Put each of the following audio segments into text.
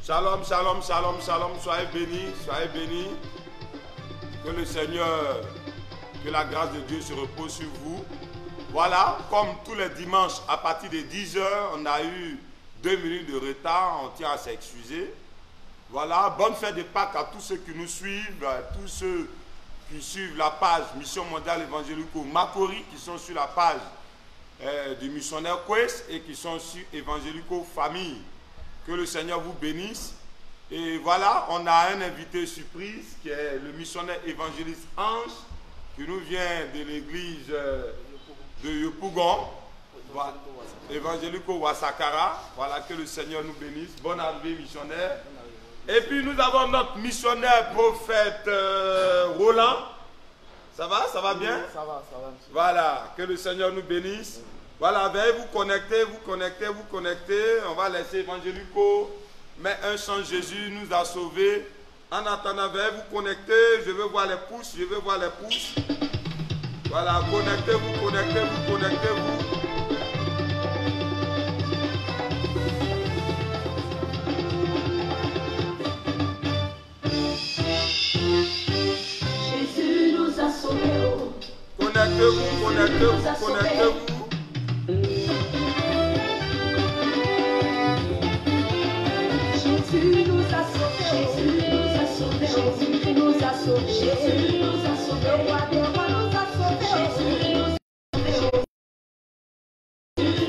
Shalom, shalom, shalom, shalom. Soyez bénis, soyez bénis. Que le Seigneur, que la grâce de Dieu se repose sur vous. Voilà, comme tous les dimanches, à partir de 10 h, on a eu 2 minutes de retard, on tient à s'excuser. Voilà, bonne fête de Pâques à tous ceux qui nous suivent, à tous ceux qui suivent la page Mission Mondiale Évangélico Makori, qui sont sur la page du missionnaire Quest et qui sont sur Évangélico Famille. Que le Seigneur vous bénisse. Et voilà, on a un invité surprise qui est le missionnaire évangéliste Ange, qui nous vient de l'église de Yopougon, Évangélico Wasakara. Voilà, que le Seigneur nous bénisse. Bonne arrivée, missionnaire. Et puis nous avons notre missionnaire prophète Roland. Ça va bien? Ça va. Voilà, que le Seigneur nous bénisse. Voilà, veuillez vous connecter. On va laisser Évangélico, mais un chant Jésus nous a sauvés. En attendant, veuillez vous connecter. Je veux voir les pouces, Voilà, connectez-vous. Jésus nous a sauvés. Connectez-vous. Jésus nous a sauvés. Jésus nous a sauvés. Le roi des rois nous a sauvés. Jésus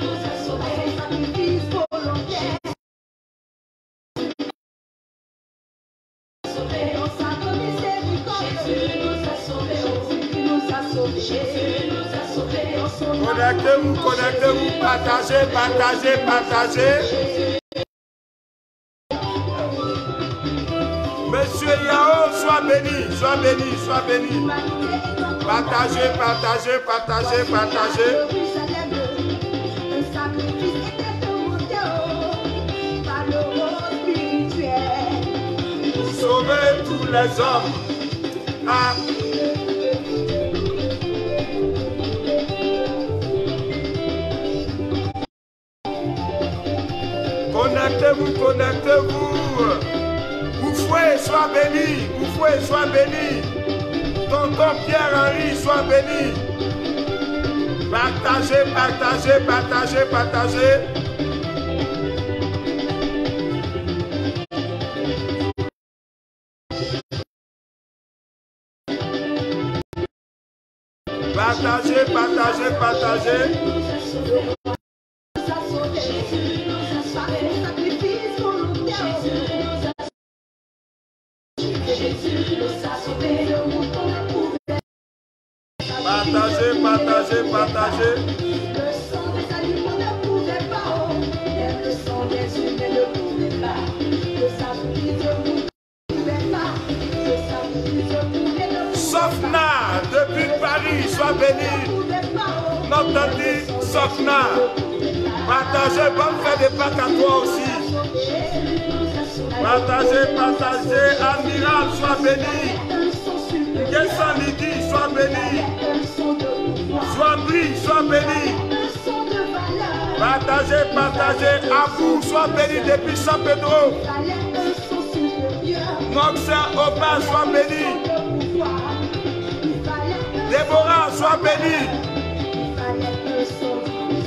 nous a sauvés. Sacrifice volontaire. Dans sa miséricorde. Jésus nous a sauvés. Jésus nous a sauvés. Connectez-vous, partagez. Monsieur Yao, sois béni. Partagez. Un sacrifice était demandé par le roi spirituel. Pour sauver tous les hommes. Ah. Connectez-vous. Boufoué, sois béni. Tonton Pierre-Henri, sois béni. Partagez. Partagez. Partagez. Le sang des animaux ne pouvait pas, même le sang des humains ne pouvait pas. Le sacrifice ne pouvait pas. Sofna, depuis Paris, sois béni. Notre dit Sofna. Partagez, bonne fête de Pâques à toi aussi. Partagez. Amiral, sois béni. Gessan Lydie, sois béni. Sois béni. Partagez. Abou, sois béni depuis San Pedro. Noxer Opa, sois béni. Déborah, sois béni.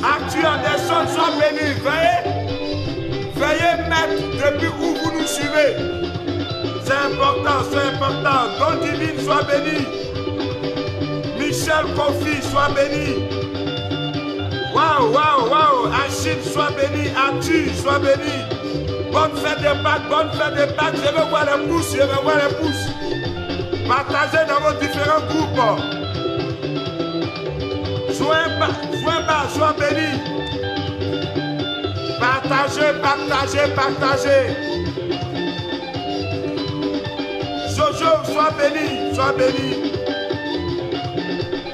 Arthur Anderson, sois béni. Veuillez mettre depuis où vous nous suivez. C'est important. Don Divine, sois béni. Michel Kofi, sois béni. Waouh. Achille, sois béni. Arthur, sois béni. Bonne fête de Pâques. Je veux voir les pouces. Partagez dans vos différents groupes. Joint, sois béni. Partagez. Jojo, sois béni.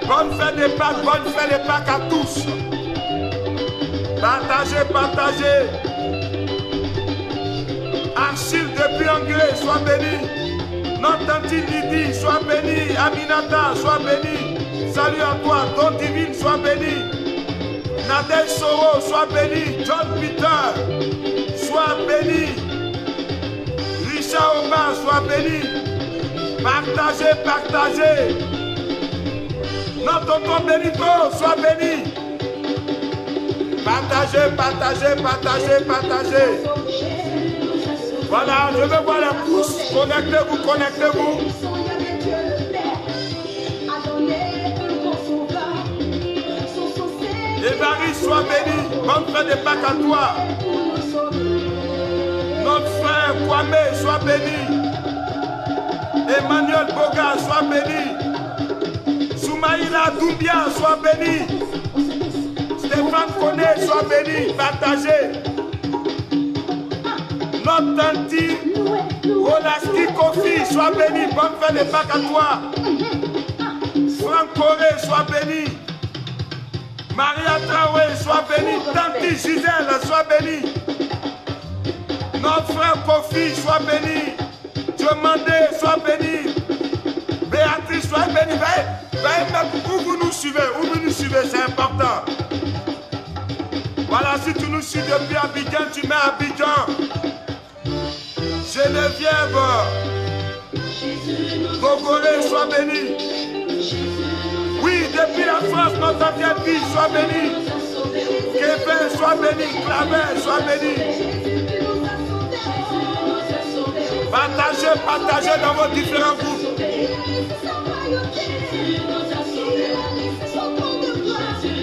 Bonne fête de Pâques à tous. Partagez. Achille depuis Anglais, sois béni. Notre tante Lydie, sois béni. Aminata, sois béni. Salut à toi. Don Divine, sois béni. Nadel Soro, sois béni. John Peter, sois Partagez, partagez. Notre tonton Benito, sois béni. Partagez, partagez, partagez, partagez. Voilà, je veux voir les pouces. Connectez-vous, connectez-vous. Évariste, sois béni. Bonne fin de Pâques à toi. Notre frère Kwame, sois béni. Emmanuel Boga, sois béni. Soumaïla Doumbia, sois béni. Stéphane Koné, sois béni. Partagez. Notre tanti, Olaski Kofi, sois béni. Bonne fin de Pâques à toi. Franck Coré, sois béni. Maria Traoré, sois béni. Tanti Gisèle, sois béni. Notre frère Kofi, sois béni. Diomandé, sois béni. Béatrice, sois béni. Où vous nous suivez, où vous nous suivez, c'est important. Voilà, si tu nous suis depuis Abidjan, tu mets Abidjan. Geneviève, Gogolé, sois béni. Oui, depuis la France, notre ancienne vie, sois béni. Québec, sois béni. Clavel, sois béni. Partagez, partagez dans vos différents groupes.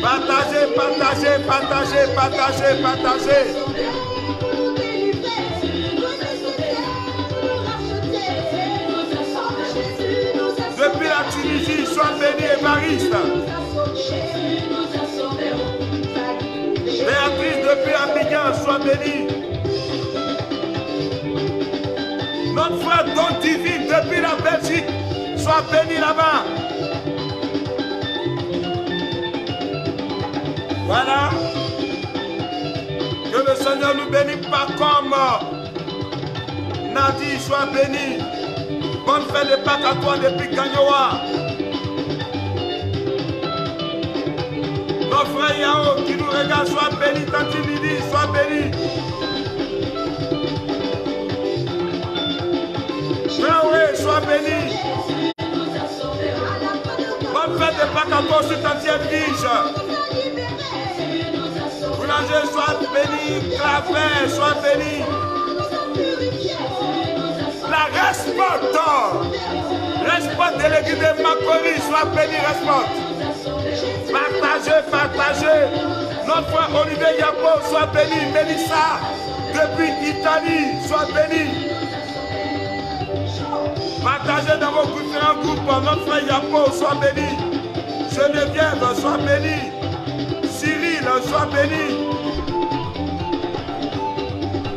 Partagez, partagez, partagez, partagez, partagez. Depuis la Tunisie, sois béni Évariste. Béatrice, depuis Abidjan, sois béni. Notre frère Don Divine, depuis la Belgique, sois béni là-bas. Voilà. Que le Seigneur nous bénisse pas comme Nadi, sois béni. Bonne fête de Pâques à toi depuis Kanyoa. Notre frère Yao qui nous regarde, sois béni. Tanti Lidi, sois béni. Frère, sois béni. Bonne fête de Pâques à toi aussi, Tanti Edwige. Boulanger, sois béni. Claver, sois béni. La respect de l'église de Makori, sois béni, respect. Partagez, partagez. Notre frère Olivier Yabo, sois béni. Mélissa, depuis Italie, sois béni. Partagez dans vos différents groupes. Notre frère Yabo, sois béni. Geneviève, sois béni. Cyril, sois béni.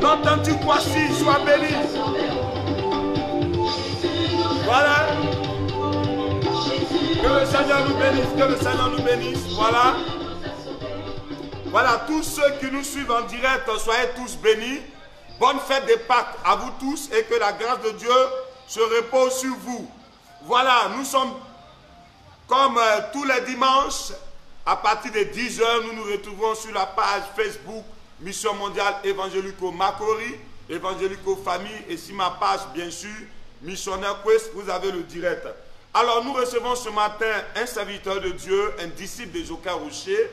Notre Antiquoisi, sois béni. Voilà. Que le Seigneur nous bénisse, que le Seigneur nous bénisse. Voilà. Voilà, tous ceux qui nous suivent en direct, soyez tous bénis. Bonne fête de Pâques à vous tous et que la grâce de Dieu se repose sur vous. Voilà, nous sommes comme tous les dimanches, à partir de 10 h, nous nous retrouvons sur la page Facebook Mission Mondiale Évangélico Makori, Évangélico Famille, et sur ma page, bien sûr, Missionnaire Quest, vous avez le direct. Alors, nous recevons ce matin un serviteur de Dieu, un disciple de Joka Rocher.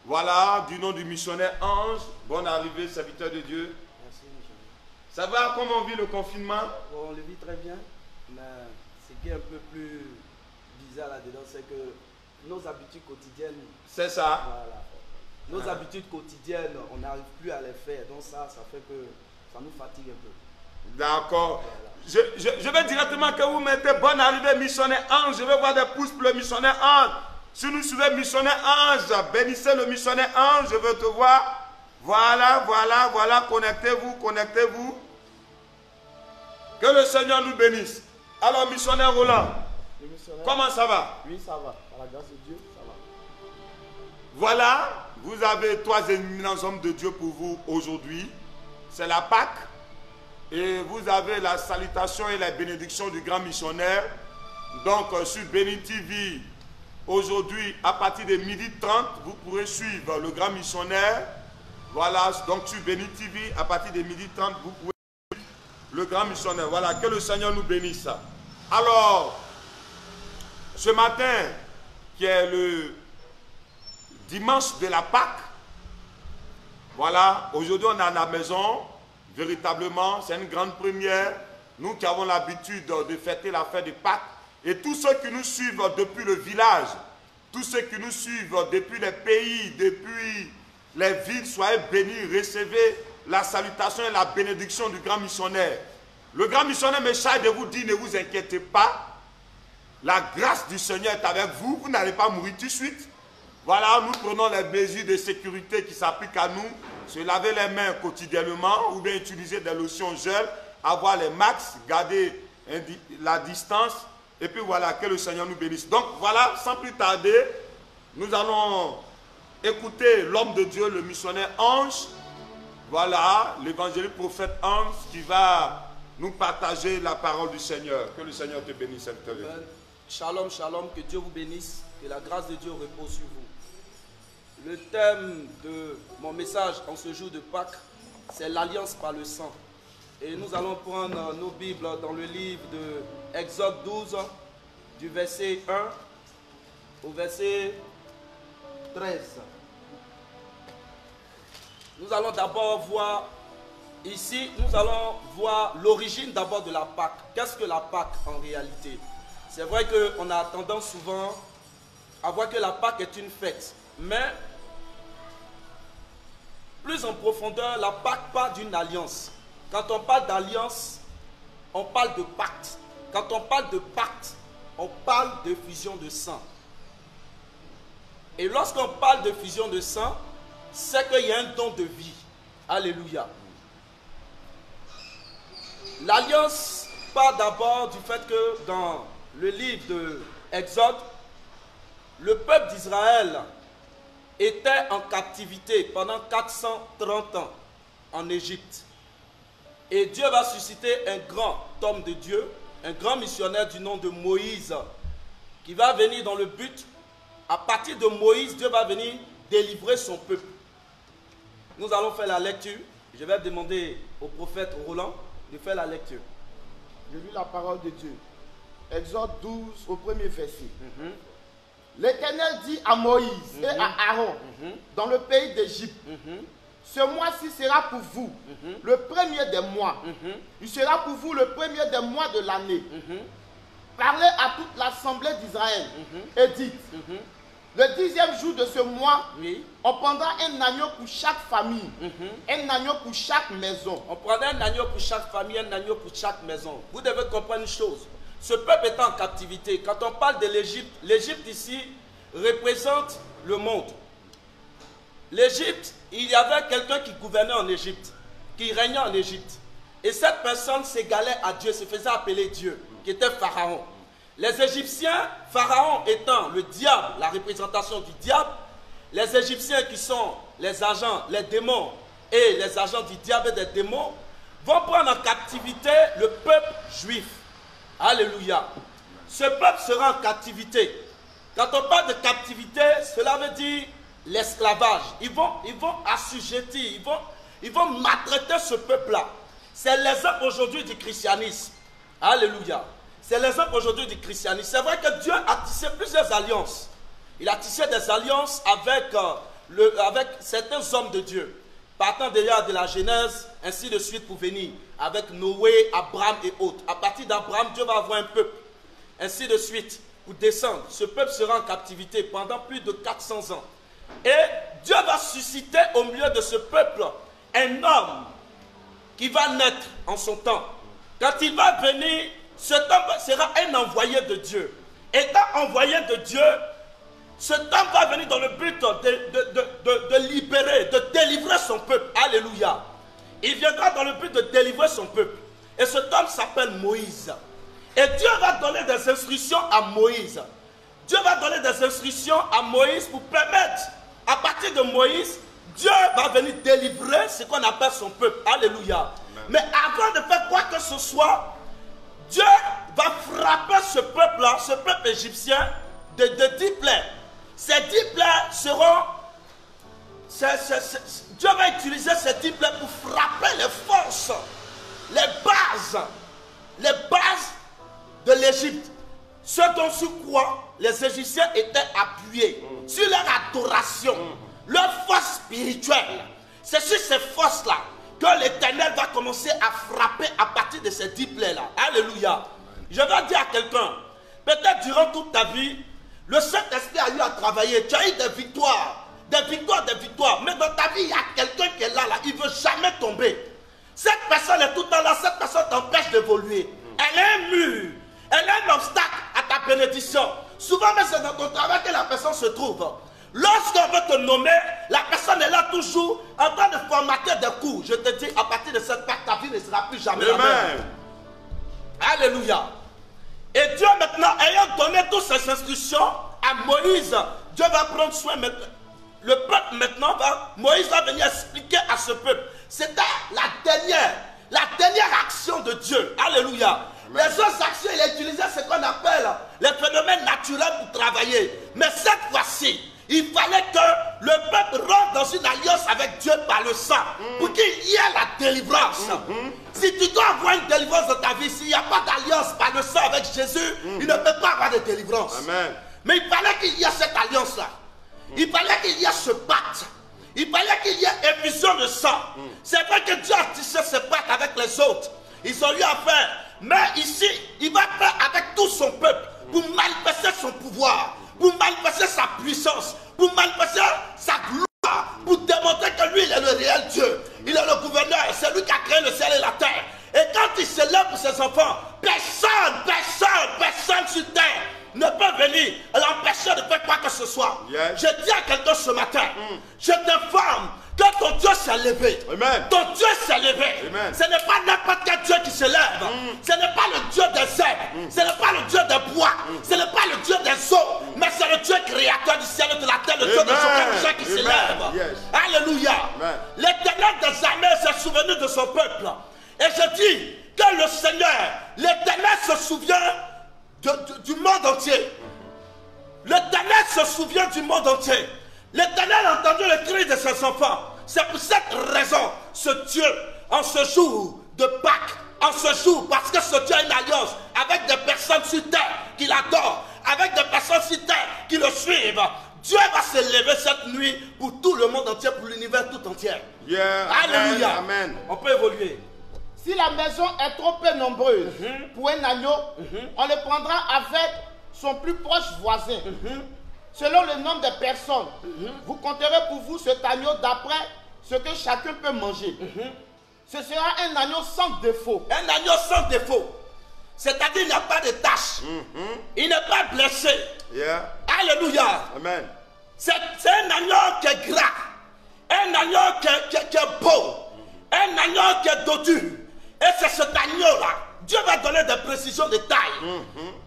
Voilà, du nom du missionnaire Ange. Bonne arrivée, serviteur de Dieu. Merci, missionnaire. Ça va, comment on vit le confinement? Bon, on le vit très bien, mais ce qui est un peu plus bizarre là-dedans, c'est que nos habitudes quotidiennes... C'est ça. Voilà. Nos habitudes quotidiennes, on n'arrive plus à les faire. Donc ça fait que ça nous fatigue un peu. D'accord. Voilà. Je vais directement que vous mettez bonne arrivée, missionnaire Ange. Je vais voir des pouces pour le missionnaire Ange. Si nous suivez missionnaire Ange, bénissez le missionnaire Ange, je veux te voir. Voilà, voilà, voilà, connectez-vous, connectez-vous. Que le Seigneur nous bénisse. Alors, missionnaire Roland, comment ça va? Oui, ça va. Par la grâce de Dieu, ça va. Voilà, vous avez 3 éminents hommes de Dieu pour vous aujourd'hui. C'est la Pâque. Et vous avez la salutation et la bénédiction du grand missionnaire. Donc, sur Béni TV, aujourd'hui, à partir de 12h30, vous pourrez suivre le grand missionnaire. Voilà, donc sur Béni TV, à partir de 12h30, vous pouvez suivre le grand missionnaire. Voilà, que le Seigneur nous bénisse. Alors, ce matin, qui est le dimanche de la Pâque, voilà, aujourd'hui on est à la maison, véritablement, c'est une grande première. Nous qui avons l'habitude de fêter la fête de Pâques, et tous ceux qui nous suivent depuis le village, tous ceux qui nous suivent depuis les pays, depuis les villes, soyez bénis, recevez la salutation et la bénédiction du grand missionnaire. Le grand missionnaire me charge de vous dire, ne vous inquiétez pas, la grâce du Seigneur est avec vous, vous n'allez pas mourir tout de suite. Voilà, nous prenons les mesures de sécurité qui s'appliquent à nous, se laver les mains quotidiennement, ou bien utiliser des lotions gel, avoir les max, garder la distance, et puis voilà, que le Seigneur nous bénisse. Donc voilà, sans plus tarder, nous allons écouter l'homme de Dieu, le missionnaire Ange, voilà, l'évangéliste prophète Ange, qui va nous partager la parole du Seigneur. Que le Seigneur te bénisse, serviteur de Dieu. Shalom, shalom, que Dieu vous bénisse, que la grâce de Dieu repose sur vous. Le thème de mon message en ce jour de Pâques, c'est l'alliance par le sang. Et nous allons prendre nos Bibles dans le livre de Exode 12, du verset 1 au verset 13. Nous allons d'abord voir, ici, nous allons voir l'origine d'abord de la Pâque. Qu'est-ce que la Pâque en réalité? C'est vrai qu'on a tendance souvent à voir que la Pâque est une fête. Mais, plus en profondeur, la Pâque parle d'une alliance. Quand on parle d'alliance, on parle de pacte. Quand on parle de pacte, on parle de fusion de sang. Et lorsqu'on parle de fusion de sang, c'est qu'il y a un don de vie. Alléluia. L'alliance part d'abord du fait que dans le livre de Exode, le peuple d'Israël était en captivité pendant 430 ans en Égypte. Et Dieu va susciter un grand homme de Dieu, un grand missionnaire du nom de Moïse, qui va venir dans le but, à partir de Moïse, Dieu va venir délivrer son peuple. Nous allons faire la lecture. Je vais demander au prophète Roland de faire la lecture. Je lis la parole de Dieu. Exode 12 au premier verset. L'Éternel dit à Moïse et à Aaron dans le pays d'Égypte, ce mois-ci sera pour vous le premier des mois. Il sera pour vous le premier des mois de l'année. Parlez à toute l'assemblée d'Israël et dites, le 10e jour de ce mois, on prendra un agneau pour chaque famille, un agneau pour chaque maison. On prendra un agneau pour chaque famille, un agneau pour chaque maison. Vous devez comprendre une chose. Ce peuple est en captivité. Quand on parle de l'Égypte, l'Égypte ici représente le monde. L'Égypte, il y avait quelqu'un qui gouvernait en Égypte, qui régnait en Égypte. Et cette personne s'égalait à Dieu, se faisait appeler Dieu, qui était Pharaon. Les Égyptiens, Pharaon étant le diable, la représentation du diable, les Égyptiens qui sont les agents, les démons et les agents du diable et des démons, vont prendre en captivité le peuple juif. Alléluia. Ce peuple sera en captivité. Quand on parle de captivité, cela veut dire l'esclavage. Ils vont assujettir, ils vont maltraiter ce peuple-là. C'est l'exemple aujourd'hui du christianisme. Alléluia. C'est l'exemple aujourd'hui du christianisme. C'est vrai que Dieu a tissé plusieurs alliances. Il a tissé des alliances avec certains hommes de Dieu. Partant déjà de la Genèse, ainsi de suite pour venir. Avec Noé, Abraham et autres. À partir d'Abraham, Dieu va avoir un peuple. Ainsi de suite pour descendre. Ce peuple sera en captivité pendant plus de 400 ans. Et Dieu va susciter au milieu de ce peuple un homme qui va naître en son temps. Quand il va venir, cet homme sera un envoyé de Dieu. Étant envoyé de Dieu, cet homme va venir dans le but de libérer, de délivrer son peuple. Alléluia. Il viendra dans le but de délivrer son peuple. Et cet homme s'appelle Moïse. Et Dieu va donner des instructions à Moïse. Dieu va donner des instructions à Moïse pour permettre, à partir de Moïse, Dieu va venir délivrer ce qu'on appelle son peuple. Alléluia. Amen. Mais avant de faire quoi que ce soit, Dieu va frapper ce peuple-là, ce peuple égyptien, de 10 plaies. Ces 10 plaies seront... Dieu va utiliser ces 10 plaies pour frapper les forces, les bases de l'Égypte, ce dont sur quoi les Égyptiens étaient appuyés, sur leur adoration, leur force spirituelle. C'est sur ces forces-là que l'Éternel va commencer à frapper à partir de ces 10 plaies-là. Alléluia. Je vais dire à quelqu'un, peut-être durant toute ta vie, le Saint-Esprit a eu à travailler. Tu as eu des victoires, des victoires, des victoires. Mais dans ta vie, il y a quelqu'un qui est là, il ne veut jamais tomber. Cette personne est tout le temps là, cette personne t'empêche d'évoluer. Elle est un mur, elle est un obstacle à ta bénédiction. Souvent, même c'est dans ton travail que la personne se trouve. Lorsqu'on veut te nommer, la personne est là toujours en train de formater des coups. Je te dis, à partir de cette part, ta vie ne sera plus jamais la même. Alléluia. Et Dieu maintenant, ayant donné toutes ces instructions à Moïse, Dieu va prendre soin maintenant. Le peuple maintenant Moïse va venir expliquer à ce peuple. C'était la dernière action de Dieu. Alléluia. Amen. Les autres actions, il a utilisé ce qu'on appelle les phénomènes naturels pour travailler. Mais cette fois-ci, il fallait que le peuple rentre dans une alliance avec Dieu par le sang, pour qu'il y ait la délivrance. Si tu dois avoir une délivrance dans ta vie, s'il n'y a pas d'alliance par le sang avec Jésus, il ne peut pas avoir de délivrance. Amen. Mais il fallait qu'il y ait cette alliance-là. Il fallait qu'il y ait ce pacte. Il fallait qu'il y ait effusion de sang. C'est vrai que Dieu a tissé ce pacte avec les autres. Ils ont eu à faire. Mais ici, il va faire avec tout son peuple pour manifester son pouvoir, pour manifester sa puissance, pour manifester sa gloire, pour démontrer que lui, il est le réel Dieu. Il est le gouverneur, c'est lui qui a créé le ciel et la terre. Et quand il se lève pour ses enfants, personne sur terre ne peut venir l'empêcher de faire quoi que ce soit. Yes. Je dis à quelqu'un ce matin, je t'informe que ton Dieu s'est levé. Amen. Ton Dieu s'est levé. Amen. Ce n'est pas n'importe quel Dieu qui se lève. Ce n'est pas le Dieu des herbes. Ce n'est pas le Dieu des bois. Ce n'est pas le Dieu des eaux. Mais c'est le Dieu créateur du ciel et de la terre, le Dieu de son qui se lève. Yes. Alléluia. L'Éternel des armées s'est souvenu de son peuple. Et je dis que le Seigneur, l'Éternel se souvient du monde entier. L'Éternel se souvient du monde entier. L'Éternel a entendu le cri de ses enfants. C'est pour cette raison, ce Dieu, en ce jour de Pâques, en ce jour, parce que ce Dieu a une alliance avec des personnes sur terre qui l'adorent, avec des personnes sur terre qui le suivent. Dieu va se lever cette nuit pour tout le monde entier, pour l'univers tout entier. Yeah, alléluia. Amen. On peut évoluer. Si la maison est trop peu nombreuse pour un agneau, on le prendra avec son plus proche voisin. Selon le nombre de personnes, vous compterez pour vous cet agneau d'après ce que chacun peut manger. Ce sera un agneau sans défaut. Un agneau sans défaut. C'est-à-dire il n'y a pas de tache. Il n'est pas blessé. Yeah. Alléluia. Amen. C'est un agneau qui est gras. Un agneau qui est beau. Un agneau qui est dodu. Et c'est cet agneau-là. Dieu va donner des précisions de taille.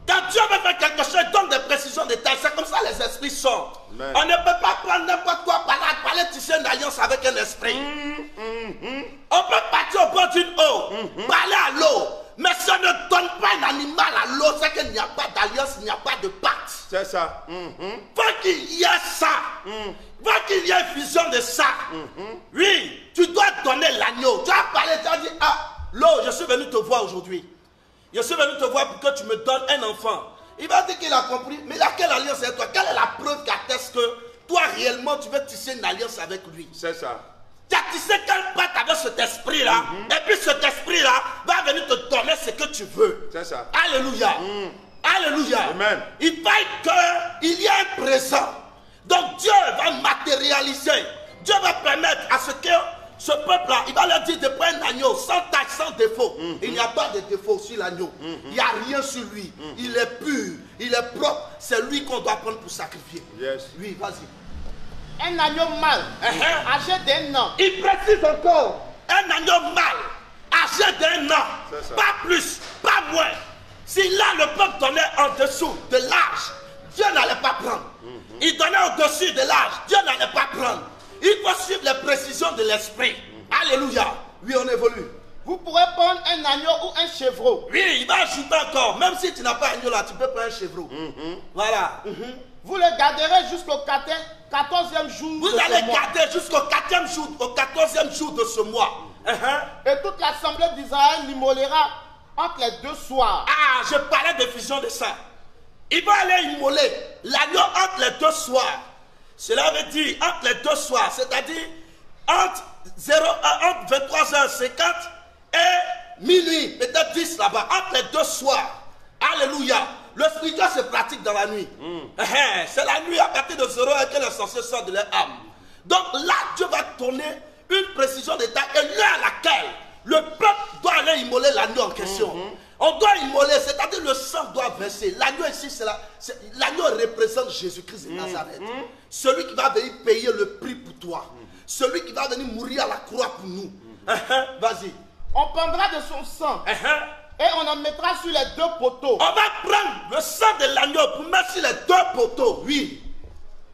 Quand Dieu va faire quelque chose, il donne des précisions de taille. C'est comme ça les esprits sont. Amen. On ne peut pas prendre n'importe quoi par là, pour aller tisser une alliance avec un esprit. On peut partir au bord d'une eau, parler à l'eau. Mais si on ne donne pas un animal à l'eau, c'est qu'il n'y a pas d'alliance, il n'y a pas de pacte. C'est ça. Faut qu'il y ait ça. Faut qu'il y ait une fusion de ça. Oui, tu dois donner l'agneau. Tu as parlé, tu as dit, ah, l'eau, je suis venu te voir aujourd'hui. Je suis venu te voir pour que tu me donnes un enfant. Il va dire qu'il a compris. Mais laquelle alliance est toi? Quelle est la preuve qui atteste que toi réellement tu veux tisser une alliance avec lui? C'est ça. Tu as tissé quelle pacte avec cet esprit-là? Et puis cet esprit-là va venir te donner ce que tu veux. C'est ça. Alléluia. Alléluia. Amen. Il faut qu'il y ait un présent. Donc Dieu va matérialiser. Dieu va permettre à ce que ce peuple-là, il va leur dire de prendre un agneau sans tache, sans défaut. Il n'y a pas de défaut sur l'agneau. Il n'y a rien sur lui. Il est pur, il est propre. C'est lui qu'on doit prendre pour sacrifier. Yes. Lui, vas-y. Un agneau mâle, âgé d'un an. Il précise encore. Un agneau mâle, âgé d'un an. Pas plus, pas moins. Si là le peuple donnait en dessous de l'âge, Dieu n'allait pas prendre. Il donnait au-dessus de l'âge, Dieu n'allait pas prendre. Il faut suivre les précisions de l'esprit. Alléluia. Oui, on évolue. Vous pourrez prendre un agneau ou un chevreau. Oui, il va ajouter encore. Même si tu n'as pas un agneau là, tu peux prendre un chevreau. Voilà. Vous le garderez jusqu'au 14e jour. Vous allez garder jusqu'au 14e jour de ce mois. Et toute l'assemblée d'Israël l'immolera entre les deux soirs. Ah, je parlais de fusion de ça. Il va aller immoler l'agneau entre les deux soirs. Cela veut dire entre les deux soirs, c'est-à-dire entre 23h50 et minuit, peut-être 10 là-bas, entre les deux soirs. Alléluia. Le spirituel se pratique dans la nuit. C'est la nuit à partir de 0h que les sorciers sortent de leur âme. Donc là, Dieu va donner une précision d'état et l'heure à laquelle le peuple doit aller immoler l'agneau en question. On doit immoler, c'est-à-dire le sang doit verser. L'agneau ici, l'agneau représente Jésus-Christ de Nazareth. Celui qui va venir payer le prix pour toi. Celui qui va venir mourir à la croix pour nous. Vas-y. On prendra de son sang et on en mettra sur les deux poteaux. On va prendre le sang de l'agneau pour mettre sur les deux poteaux, oui.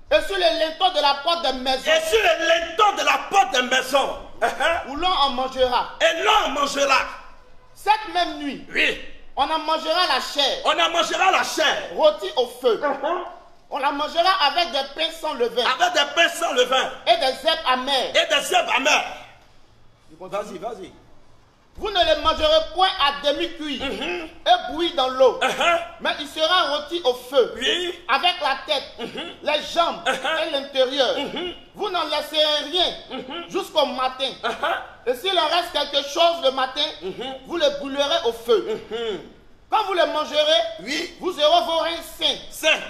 Et sur les linteaux de la porte des maisons. Et sur les linteaux de la porte des maisons. Où l'on en mangera. Et l'on en mangera. Cette même nuit, Oui. on en mangera la chair. On en mangera la chair. Rôtie au feu. On la mangera avec des pains sans levain. Avec des pains sans levain. Et des herbes amères. Et des herbes amères. Vas-y, vas-y. Vous ne les mangerez point à demi-cuit et bouilli dans l'eau. Mais il sera rôti au feu. Oui. Avec la tête, les jambes et l'intérieur. Vous n'en laisserez rien jusqu'au matin. Et s'il en reste quelque chose le matin, vous le brûlerez au feu. Quand vous le mangerez, Oui. vous aurez vos reins sains, C'est.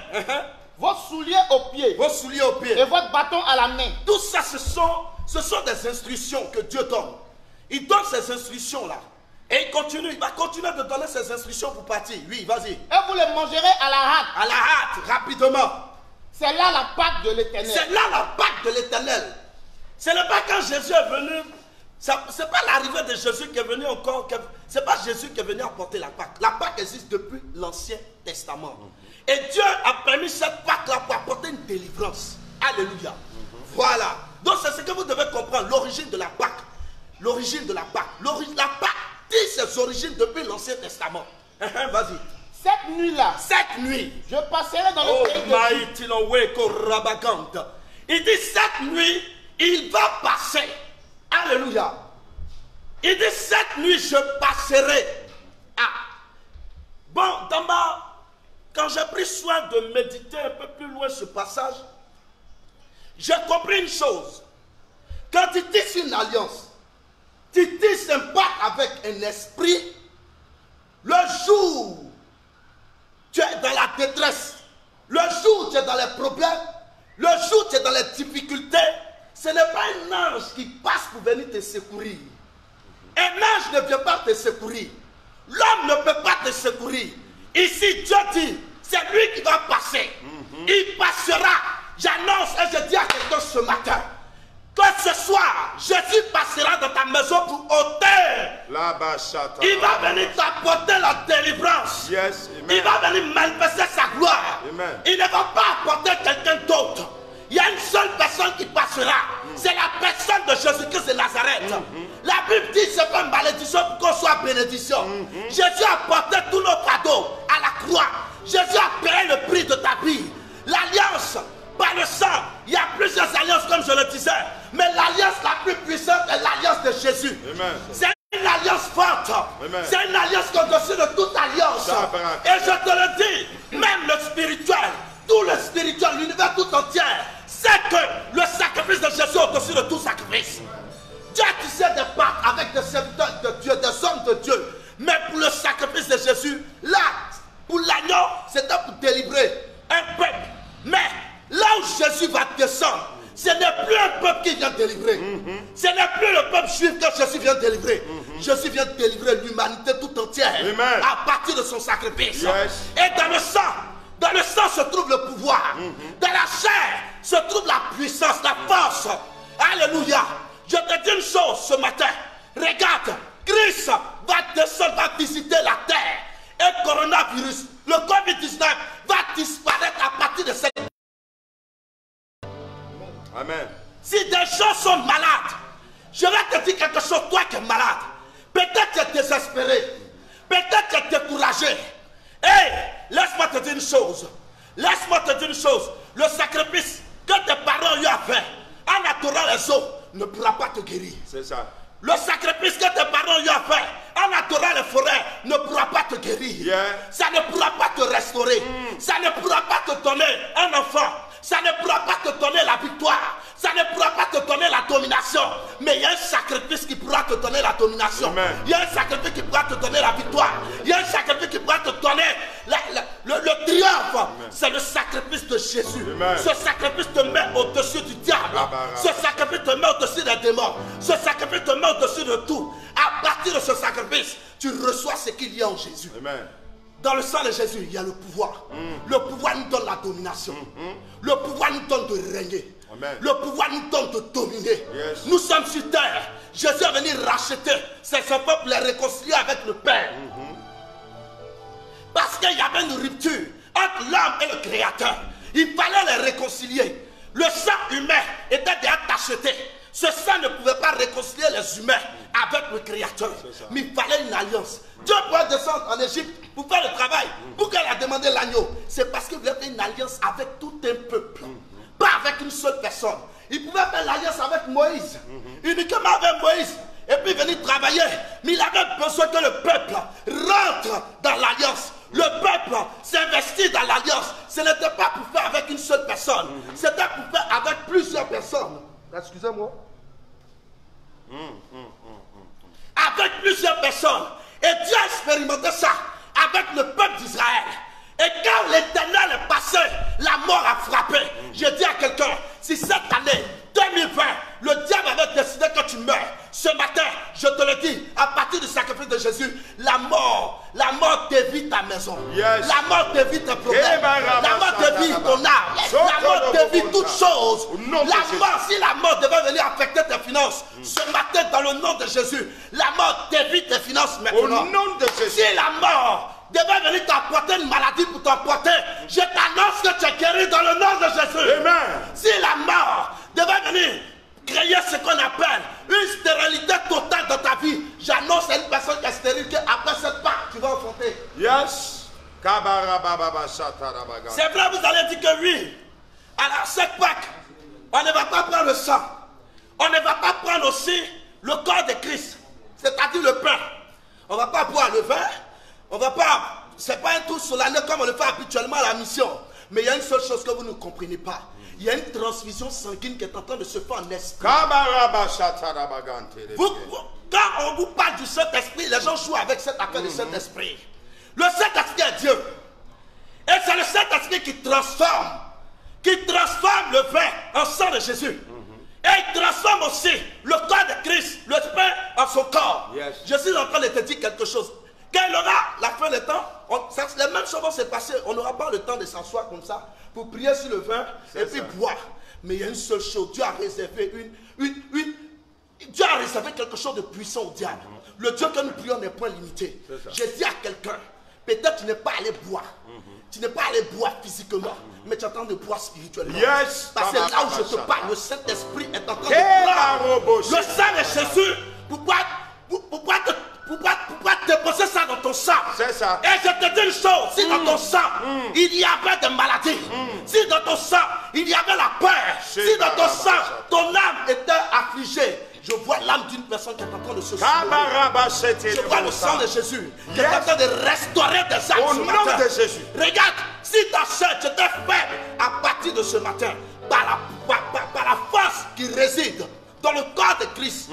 vos souliers aux pieds Vos souliers aux pieds. et votre bâton à la main. Tout ça, ce sont des instructions que Dieu donne. Il donne ces instructions-là. Et il va continuer de donner ces instructions pour partir. Oui, vas-y. Et vous les mangerez à la hâte. À la hâte, rapidement. C'est là la Pâque de l'Éternel. C'est là la Pâque de l'Éternel. Ce n'est pas quand Jésus est venu. Ce n'est pas l'arrivée de Jésus qui est venu encore. Ce n'est pas Jésus qui est venu apporter la Pâque. La Pâque existe depuis l'Ancien Testament. Et Dieu a permis cette Pâque-là pour apporter une délivrance. Alléluia. Voilà. Donc c'est ce que vous devez comprendre. L'origine de la Pâque. L'origine de la Pâque. La Pâque tire ses origines depuis l'Ancien Testament. Vas-y. Cette nuit-là, Cette nuit. je passerai dans Oh, le pays de Juda. Il dit cette nuit, il va passer. Alléluia. Il dit cette nuit, je passerai. Ah. Bon, d'en bas, quand j'ai pris soin de méditer un peu plus loin ce passage, j'ai compris une chose. Quand tu tisses une alliance, tu tisses un pacte avec un esprit, le jour tu es dans la détresse, le jour tu es dans les problèmes, le jour tu es dans les difficultés, ce n'est pas un ange qui passe pour venir te secourir. Un ange ne vient pas te secourir. L'homme ne peut pas te secourir. Ici, Dieu dit, c'est lui qui va passer. Il passera. J'annonce et je dis à quelqu'un ce matin, que ce soir, Jésus passera dans ta maison pour ôter. Il va venir t'apporter la délivrance. Yes, Il amen. va venir manifester sa gloire. Amen. Il ne va pas apporter quelqu'un d'autre. Il y a une seule personne qui passera. C'est la personne de Jésus-Christ de Nazareth. La Bible dit c'est pas une malédiction pour qu'on soit bénédiction. Jésus a porté tous nos cadeaux à la croix. Jésus a payé le prix de ta vie. L'alliance par le sang. Il y a plusieurs alliances comme je le disais. Mais l'alliance la plus puissante est l'alliance de Jésus. Amen. C'est une alliance forte. Amen. C'est une alliance au-dessus de toute alliance. Tabarnak. Et je te le dis, même le spirituel, tout le spirituel, l'univers tout entier, c'est que le sacrifice de Jésus est au-dessus de tout sacrifice. Dieu a tissé des pactes avec des serviteurs de Dieu, des hommes de Dieu. Mais pour le sacrifice de Jésus, là, pour l'agneau, c'était pour délivrer un peuple. Mais là où Jésus va descendre, ce n'est plus un peuple qui vient délivrer. Ce n'est plus le peuple juif que Jésus vient délivrer. Jésus vient délivrer l'humanité tout entière. Amen. À partir de son sacrifice. Yes. Et dans le sang se trouve le pouvoir. Dans la chair se trouve la puissance, la force. Alléluia. Je te dis une chose ce matin. Regarde, Christ va descendre, va visiter la terre. Et le coronavirus, le Covid-19 va disparaître à partir de cette... Amen. Si des gens sont malades, je vais te dire quelque chose, toi qui es malade. Peut-être tu es désespéré. Peut-être tu es découragé. Hé, laisse-moi te dire une chose. Laisse-moi te dire une chose. Le sacrifice que tes parents ont eu à faire en adorant les eaux ne pourra pas te guérir. C'est ça. Le sacrifice que tes parents ont eu à faire en adorant les forêts ne Yeah. Ça ne pourra pas te restaurer. Ça ne pourra pas te donner un enfant. Ça ne pourra pas te donner la victoire. Ça ne pourra pas te donner la domination. Mais il y a un sacrifice qui pourra te donner la domination. Amen. Il y a un sacrifice qui pourra te donner la victoire. Il y a un sacrifice qui pourra te donner le triomphe. C'est le sacrifice de Jésus. Amen. Ce sacrifice te met au-dessus du diable. Ce sacrifice te met au-dessus des démons. Ce sacrifice te met au-dessus de tout. À partir de ce sacrifice, tu reçois ce qu'il y a en Jésus. Amen. Dans le sang de Jésus, il y a le pouvoir. Le pouvoir nous donne la domination. Le pouvoir nous donne de régner. Amen. Le pouvoir nous donne de dominer. Yes. Nous sommes sur terre. Jésus est venu racheter ses peuples, les réconcilier avec le Père. Parce qu'il y avait une rupture entre l'homme et le Créateur. Il fallait les réconcilier. Le sang humain était déjà tacheté. Ce sang ne pouvait pas réconcilier les humains avec le Créateur. Mais il fallait une alliance. Dieu pouvait descendre en Égypte pour faire le travail. Pourquoi il a demandé l'agneau? C'est parce qu'il voulait faire une alliance avec tout un peuple. Pas avec une seule personne. Il pouvait faire l'alliance avec Moïse. Uniquement avec Moïse. Et puis venir travailler. Mais il avait besoin que le peuple rentre dans l'alliance. Le peuple s'investit dans l'alliance. Ce n'était pas pour faire avec une seule personne. C'était pour faire avec plusieurs personnes. Excusez-moi. Avec plusieurs personnes. Et Dieu a expérimenté ça avec le peuple d'Israël. Et quand l'Éternel est passé, la mort a frappé. Je dis à quelqu'un, si cette année 2020, le diable avait décidé que tu meurs, ce matin, je te le dis, à partir du sacrifice de Jésus, la mort t'évite ta maison. Yes. La mort t'évite tes problèmes. La mort t'évite ton âme. La mort t'évite toutes choses. La mort, si la mort devait venir affecter tes finances, ce matin, dans le nom de Jésus, la mort t'évite tes finances maintenant. Au nom de Jésus. Si la mort devait venir t'apporter une maladie pour t'emporter, je t'annonce que tu es guéri dans le nom de Jésus. Amen. Si la mort devait venir créer ce qu'on appelle une stérilité totale dans ta vie, j'annonce à une personne qui est stérile qu'après cette Pâque, tu vas enfanter. Yes. C'est vrai, vous allez dire que oui. Alors, cette Pâque, on ne va pas prendre le sang. On ne va pas prendre aussi le corps de Christ, c'est-à-dire le pain. On ne va pas boire le vin. On va pas, c'est pas un tour solennel comme on le fait habituellement à la mission. Mais il y a une seule chose que vous ne comprenez pas. Il y a une transfusion sanguine qui est en train de se faire en esprit. Quand on vous parle du Saint-Esprit, les gens jouent avec cette affaire du Saint-Esprit. Le Saint-Esprit est Dieu. Et c'est le Saint-Esprit qui transforme le vin en sang de Jésus. Et il transforme aussi le corps de Christ, le pain en son corps. Yes. Je suis en train de te dire quelque chose. Quand il aura la fin des temps, les mêmes choses vont se passer. On n'aura pas le temps de s'asseoir comme ça pour prier sur le vin et puis boire. Mais il y a une seule chose. Dieu a réservé Dieu a réservé quelque chose de puissant au diable. Le Dieu que nous prions n'est point limité. Je dis à quelqu'un, peut-être tu n'es pas allé boire. Tu n'es pas allé boire physiquement, mais tu es en train de boire spirituellement. Yes. Parce que là où je te parle, le Saint-Esprit est en train de prendre le sang de Jésus pour déposer ça dans ton sang. C'est ça. Et je te dis une chose, si dans ton sang, il y avait des maladies, si dans ton sang, il y avait la peur, si dans ton sang, ton âme était affligée, je vois l'âme d'une personne qui est en train de se sauver. Je vois le sang de Jésus qui est en train de restaurer tes âmes Au ce nom matin. de Jésus. Regarde, si ta chair était faible à partir de ce matin, par la force qui réside dans le corps de Christ,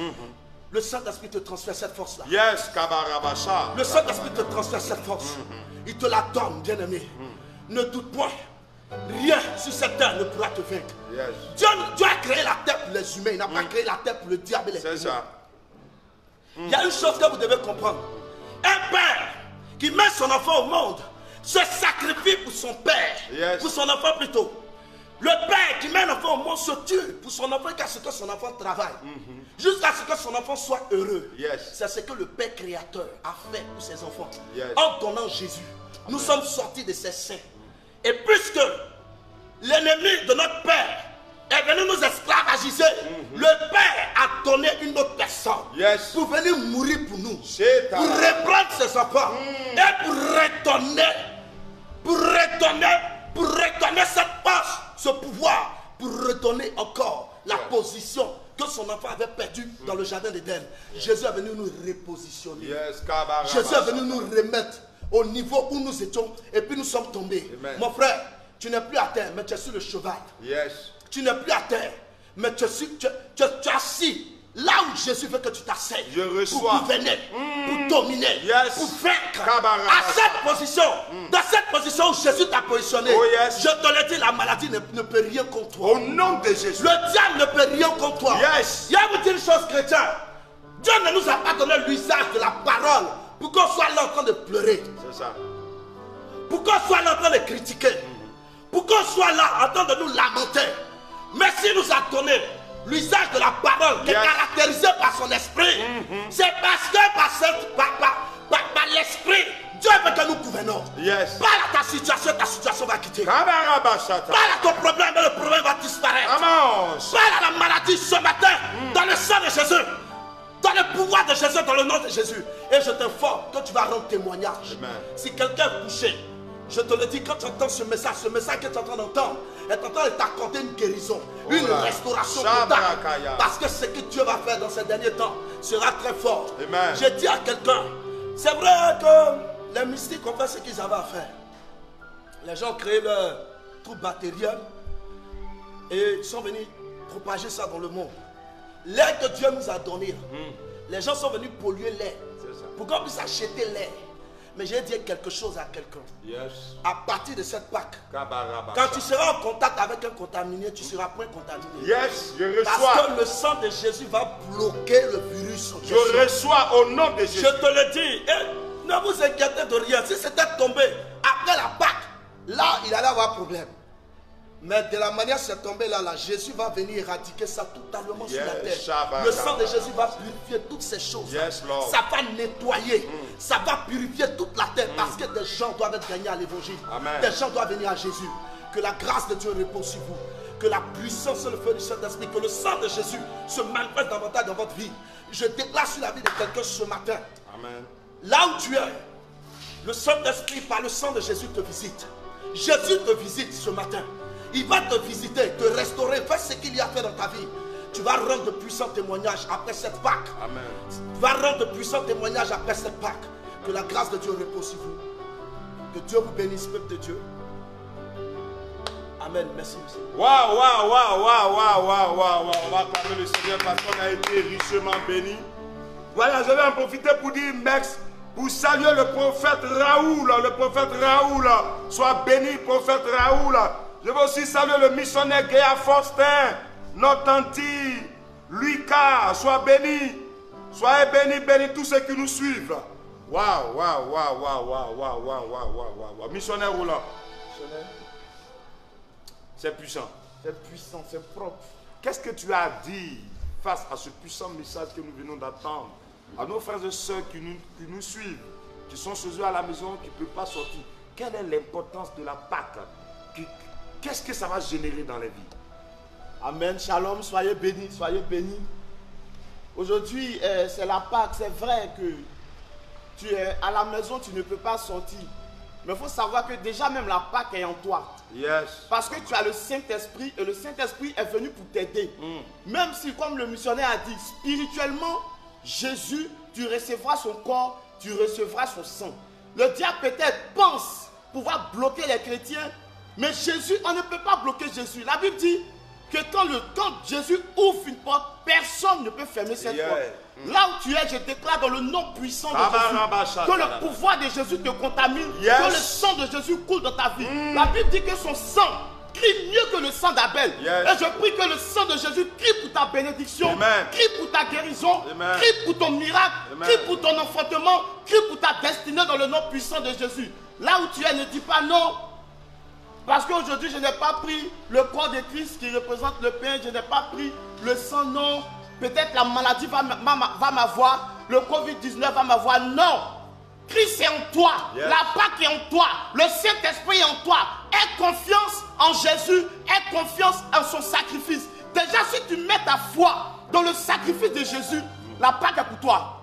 le Saint-Esprit te transfère cette force-là. Yes, Kabarabasha. Le Saint-Esprit te transfère cette force. Il te la donne, bien-aimé. Ne doute point. Rien sur cette terre ne pourra te vaincre. Yes. Dieu a créé la terre pour les humains. Il n'a pas créé la terre pour le diable et les C'est démons. ça. Il y a une chose que vous devez comprendre. Un père qui met son enfant au monde se sacrifie pour son père. Yes. Pour son enfant plutôt. Le père qui met un enfant au monde se tue pour son enfant jusqu'à ce que son enfant travaille. Jusqu'à ce que son enfant soit heureux. Yes. C'est ce que le Père créateur a fait pour ses enfants. Yes. En donnant Jésus. Nous sommes sortis de ses seins. Et puisque l'ennemi de notre Père est venu nous esclavagiser, le Père a donné une autre personne Yes. pour venir mourir pour nous. C'est Pour reprendre ses enfants. Et pour redonner cette force, ce pouvoir, pour redonner encore la position que son enfant avait perdue dans le jardin d'Éden. Jésus est venu nous repositionner. Yes, Kabarabasha. Jésus est venu nous remettre au niveau où nous étions et puis nous sommes tombés. Amen. Mon frère, tu n'es plus à terre, mais tu es sur le cheval. Yes. Tu n'es plus à terre, mais tu es assis. Là où Jésus veut que tu t'asseyes. Je reçois. Pour gouverner, pour dominer, Yes. pour vaincre. Kabara. À cette position, dans cette position où Jésus t'a positionné, Oh, yes. je te l'ai dit, la maladie ne peut rien contre toi. Au nom de Jésus. Le diable ne peut rien contre toi. Yes. Il y a vous dire une chose, chrétien. Dieu ne nous a pas donné l'usage de la parole pour qu'on soit là en train de pleurer, C'est ça. pour qu'on soit là en train de critiquer, pour qu'on soit là en train de nous lamenter. Mais s'il nous a donné l'usage de la parole qui est Yes. caractérisé par son esprit, c'est parce que par l'esprit, Dieu veut que nous gouvernons. Yes. Parle à ta situation va quitter. Kabarabashata. Parle à ton problème et le problème va disparaître. Amen. Parle à la maladie ce matin, dans le sang de Jésus, dans le pouvoir de Jésus, dans le nom de Jésus. Et je t'informe que tu vas rendre témoignage. Amen. Si quelqu'un est couché, je te le dis, quand tu entends ce message que tu es en train d'entendre, est en train de t'accorder une guérison, une là. restauration Shabrakaya. totale. Parce que ce que Dieu va faire dans ces derniers temps sera très fort. Amen. J'ai dit à quelqu'un, c'est vrai que les mystiques ont fait ce qu'ils avaient à faire. Les gens ont créé leur troupe matériel et ils sont venus propager ça dans le monde. L'air que Dieu nous a donné, les gens sont venus polluer l'air C'est ça. pour qu'on puisse acheter l'air. Mais j'ai dit quelque chose à quelqu'un. Yes. À partir de cette Pâque, Kabarabashata. quand tu seras en contact avec un contaminé, tu seras point contaminé. Yes, je Parce reçois. que le sang de Jésus va bloquer le virus. Je reçois au nom de Jésus. Je te le dis, et ne vous inquiétez de rien. Si c'était tombé après la Pâque, là, il allait avoir problème. Mais de la manière que c'est tombé là, Jésus va venir éradiquer ça totalement sur la terre. Shabbat. Le sang de Jésus va purifier toutes ces choses. Yes, Lord. Ça va nettoyer. Ça va purifier toute la terre. Parce que des gens doivent être gagnés à l'évangile. Amen. Des gens doivent venir à Jésus. Que la grâce de Dieu repose sur vous. Que la puissance et le feu du Saint-Esprit, que le sang de Jésus se manifeste davantage dans votre vie. Je déclare sur la vie de quelqu'un ce matin. Amen. Là où tu es, le Saint-Esprit par le sang de Jésus te visite. Jésus te visite ce matin. Il va te visiter, te restaurer, faire ce qu'il y a fait dans ta vie. Tu vas rendre de puissants témoignages après cette Pâque. Amen. Tu vas rendre de puissants témoignages après cette Pâque. Que la grâce de Dieu repose sur vous. Que Dieu vous bénisse, peuple de Dieu. Amen. Merci, monsieur. Waouh, waouh, waouh, waouh, waouh, waouh, waouh. On va acclamer le Seigneur parce qu'on a été richement béni. Voilà, je vais en profiter pour dire merci, pour saluer le prophète Raoul. Le prophète Raoul, sois béni, prophète Raoul. Je veux aussi saluer le missionnaire Géa Faustin, notre tante Lucas, sois béni. Soyez bénis, bénis tous ceux qui nous suivent. Waouh, waouh, waouh, waouh, waouh, waouh, waouh, waouh, waouh. Missionnaire Roulant, c'est puissant. C'est puissant, c'est propre. Qu'est-ce que tu as dit face à ce puissant message que nous venons d'attendre à nos frères et sœurs qui nous suivent, qui sont chez eux à la maison, qui ne peuvent pas sortir? Quelle est l'importance de la Pâque? Qu'est-ce que ça va générer dans les vies? Amen, shalom, soyez bénis, soyez bénis. Aujourd'hui, c'est la Pâque, c'est vrai que tu es à la maison, tu ne peux pas sortir. Mais il faut savoir que déjà même la Pâque est en toi. Yes. Parce que tu as le Saint-Esprit et le Saint-Esprit est venu pour t'aider. Même si, comme le missionnaire a dit, spirituellement, Jésus, tu recevras son corps, tu recevras son sang. Le diable peut-être pense pouvoir bloquer les chrétiens, mais Jésus, on ne peut pas bloquer Jésus. La Bible dit que quand Jésus ouvre une porte, personne ne peut fermer cette porte. Là où tu es, je déclare dans le nom puissant de Jésus que le pouvoir de Jésus te contamine, que le sang de Jésus coule dans ta vie. La Bible dit que son sang crie mieux que le sang d'Abel. Et je prie que le sang de Jésus crie pour ta bénédiction, crie pour ta guérison, crie pour ton miracle, crie pour ton enfantement, crie pour ta destinée dans le nom puissant de Jésus. Là où tu es, ne dis pas non. Parce qu'aujourd'hui, je n'ai pas pris le corps de Christ qui représente le pain, je n'ai pas pris le sang, non. Peut-être la maladie va m'avoir, le Covid-19 va m'avoir. Non, Christ est en toi, la Pâque est en toi, le Saint-Esprit est en toi. Aie confiance en Jésus, aie confiance en son sacrifice. Déjà, si tu mets ta foi dans le sacrifice de Jésus, la Pâque est pour toi.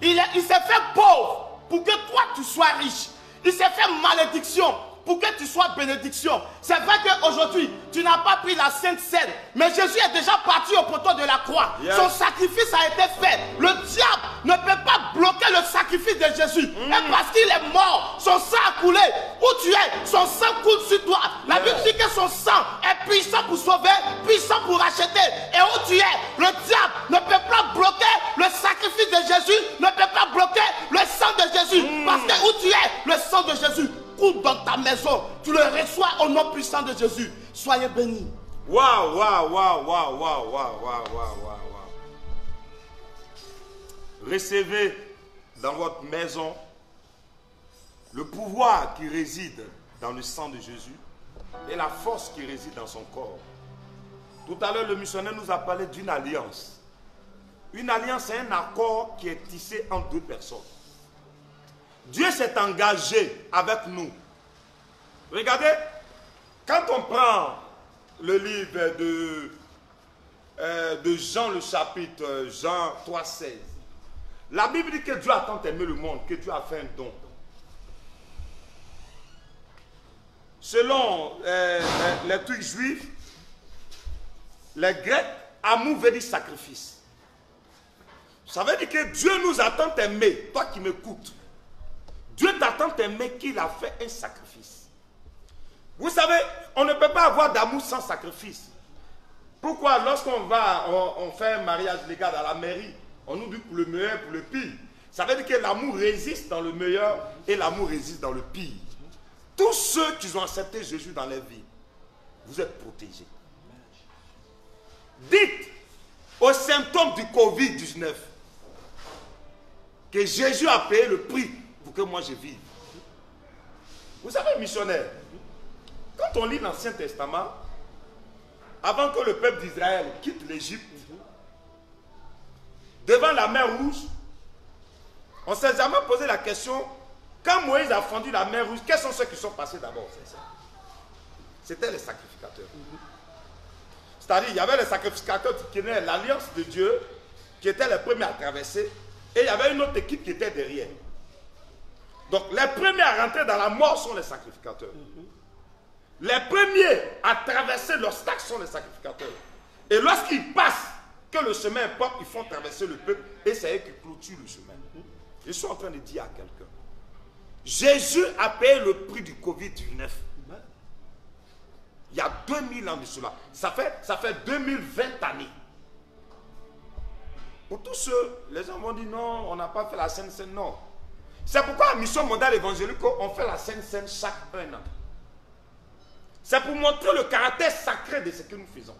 Il s'est fait pauvre pour que toi tu sois riche. Il s'est fait malédiction pour que tu sois bénédiction. C'est vrai qu'aujourd'hui, tu n'as pas pris la Sainte Seine, mais Jésus est déjà parti au poteau de la croix. Yes. Son sacrifice a été fait. Le diable ne peut pas bloquer le sacrifice de Jésus. Et parce qu'il est mort, son sang a coulé. Où tu es, son sang coule sur toi. La Bible dit que son sang est puissant pour sauver, puissant pour racheter. Et où tu es, le diable ne peut pas bloquer le sacrifice de Jésus, ne peut pas bloquer le sang de Jésus. Parce que où tu es, le sang de Jésus coule dans ta maison. Tu le reçois au nom puissant de Jésus. Soyez bénis. Waouh, waouh, waouh, waouh, waouh, waouh, waouh, waouh. Recevez dans votre maison le pouvoir qui réside dans le sang de Jésus et la force qui réside dans son corps. Tout à l'heure, le missionnaire nous a parlé d'une alliance. Une alliance, c'est un accord qui est tissé entre deux personnes. Dieu s'est engagé avec nous. Regardez, quand on prend le livre de Jean, le chapitre Jean 3,16, la Bible dit que Dieu a tant aimé le monde, que Dieu a fait un don. Selon les trucs juifs, les Grecs, amour veut dire sacrifice. Ça veut dire que Dieu nous a tant aimé, toi qui m'écoutes. Dieu t'a tant aimé qu'il a fait un sacrifice. Vous savez, on ne peut pas avoir d'amour sans sacrifice. Pourquoi lorsqu'on va, on fait un mariage légal à la mairie, on nous dit pour le meilleur, pour le pire. Ça veut dire que l'amour résiste dans le meilleur et l'amour résiste dans le pire. Tous ceux qui ont accepté Jésus dans leur vie, vous êtes protégés. Dites aux symptômes du Covid-19 que Jésus a payé le prix pour que moi je vive. Vous savez, missionnaire, quand on lit l'Ancien Testament, avant que le peuple d'Israël quitte l'Égypte, devant la mer Rouge, on ne s'est jamais posé la question, quand Moïse a fendu la mer Rouge, quels sont ceux qui sont passés d'abord? C'était les sacrificateurs. C'est-à-dire, il y avait les sacrificateurs qui tenaient l'alliance de Dieu, qui étaient les premiers à traverser, et il y avait une autre équipe qui était derrière. Donc, les premiers à rentrer dans la mort sont les sacrificateurs. Les premiers à traverser l'obstacle sont les sacrificateurs. Et lorsqu'ils passent, que le chemin est propre, ils font traverser le peuple, et c'est eux qui clôturent le chemin. Je suis en train de dire à quelqu'un, Jésus a payé le prix du Covid-19. Il y a 2000 ans de cela. Ça fait 2020 années. Pour tous ceux, les gens vont dire non, on n'a pas fait la Sainte Seine, non. C'est pourquoi à Mission Mondiale Évangélique, on fait la Sainte Seine chaque 1 an. C'est pour montrer le caractère sacré de ce que nous faisons.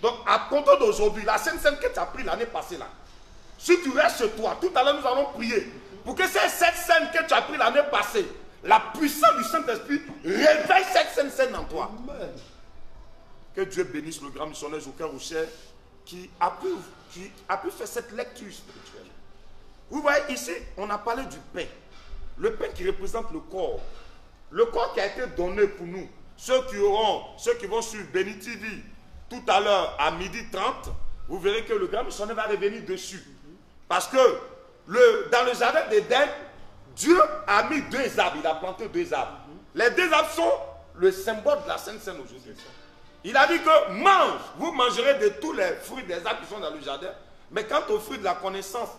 Donc, à compter d'aujourd'hui, la Sainte Seine que tu as pris l'année passée là, si tu restes chez toi, tout à l'heure nous allons prier pour que cette scène que tu as pris l'année passée, la puissance du Saint-Esprit réveille cette scène en toi. Amen. Que Dieu bénisse le grand missionnaire Joquin Rouchet qui a pu faire cette lecture spirituelle. Vous voyez ici, on a parlé du pain. Le pain qui représente le corps. Le corps qui a été donné pour nous. Ceux qui vont suivre Béni TV tout à l'heure à 12h30, vous verrez que le grand missionnaire va revenir dessus. Parce que dans le jardin d'Éden, Dieu a mis 2 arbres, il a planté 2 arbres. Les 2 arbres sont le symbole de la Sainte Seine aujourd'hui. Il a dit que vous mangerez de tous les fruits des arbres qui sont dans le jardin, mais quant aux fruits de la connaissance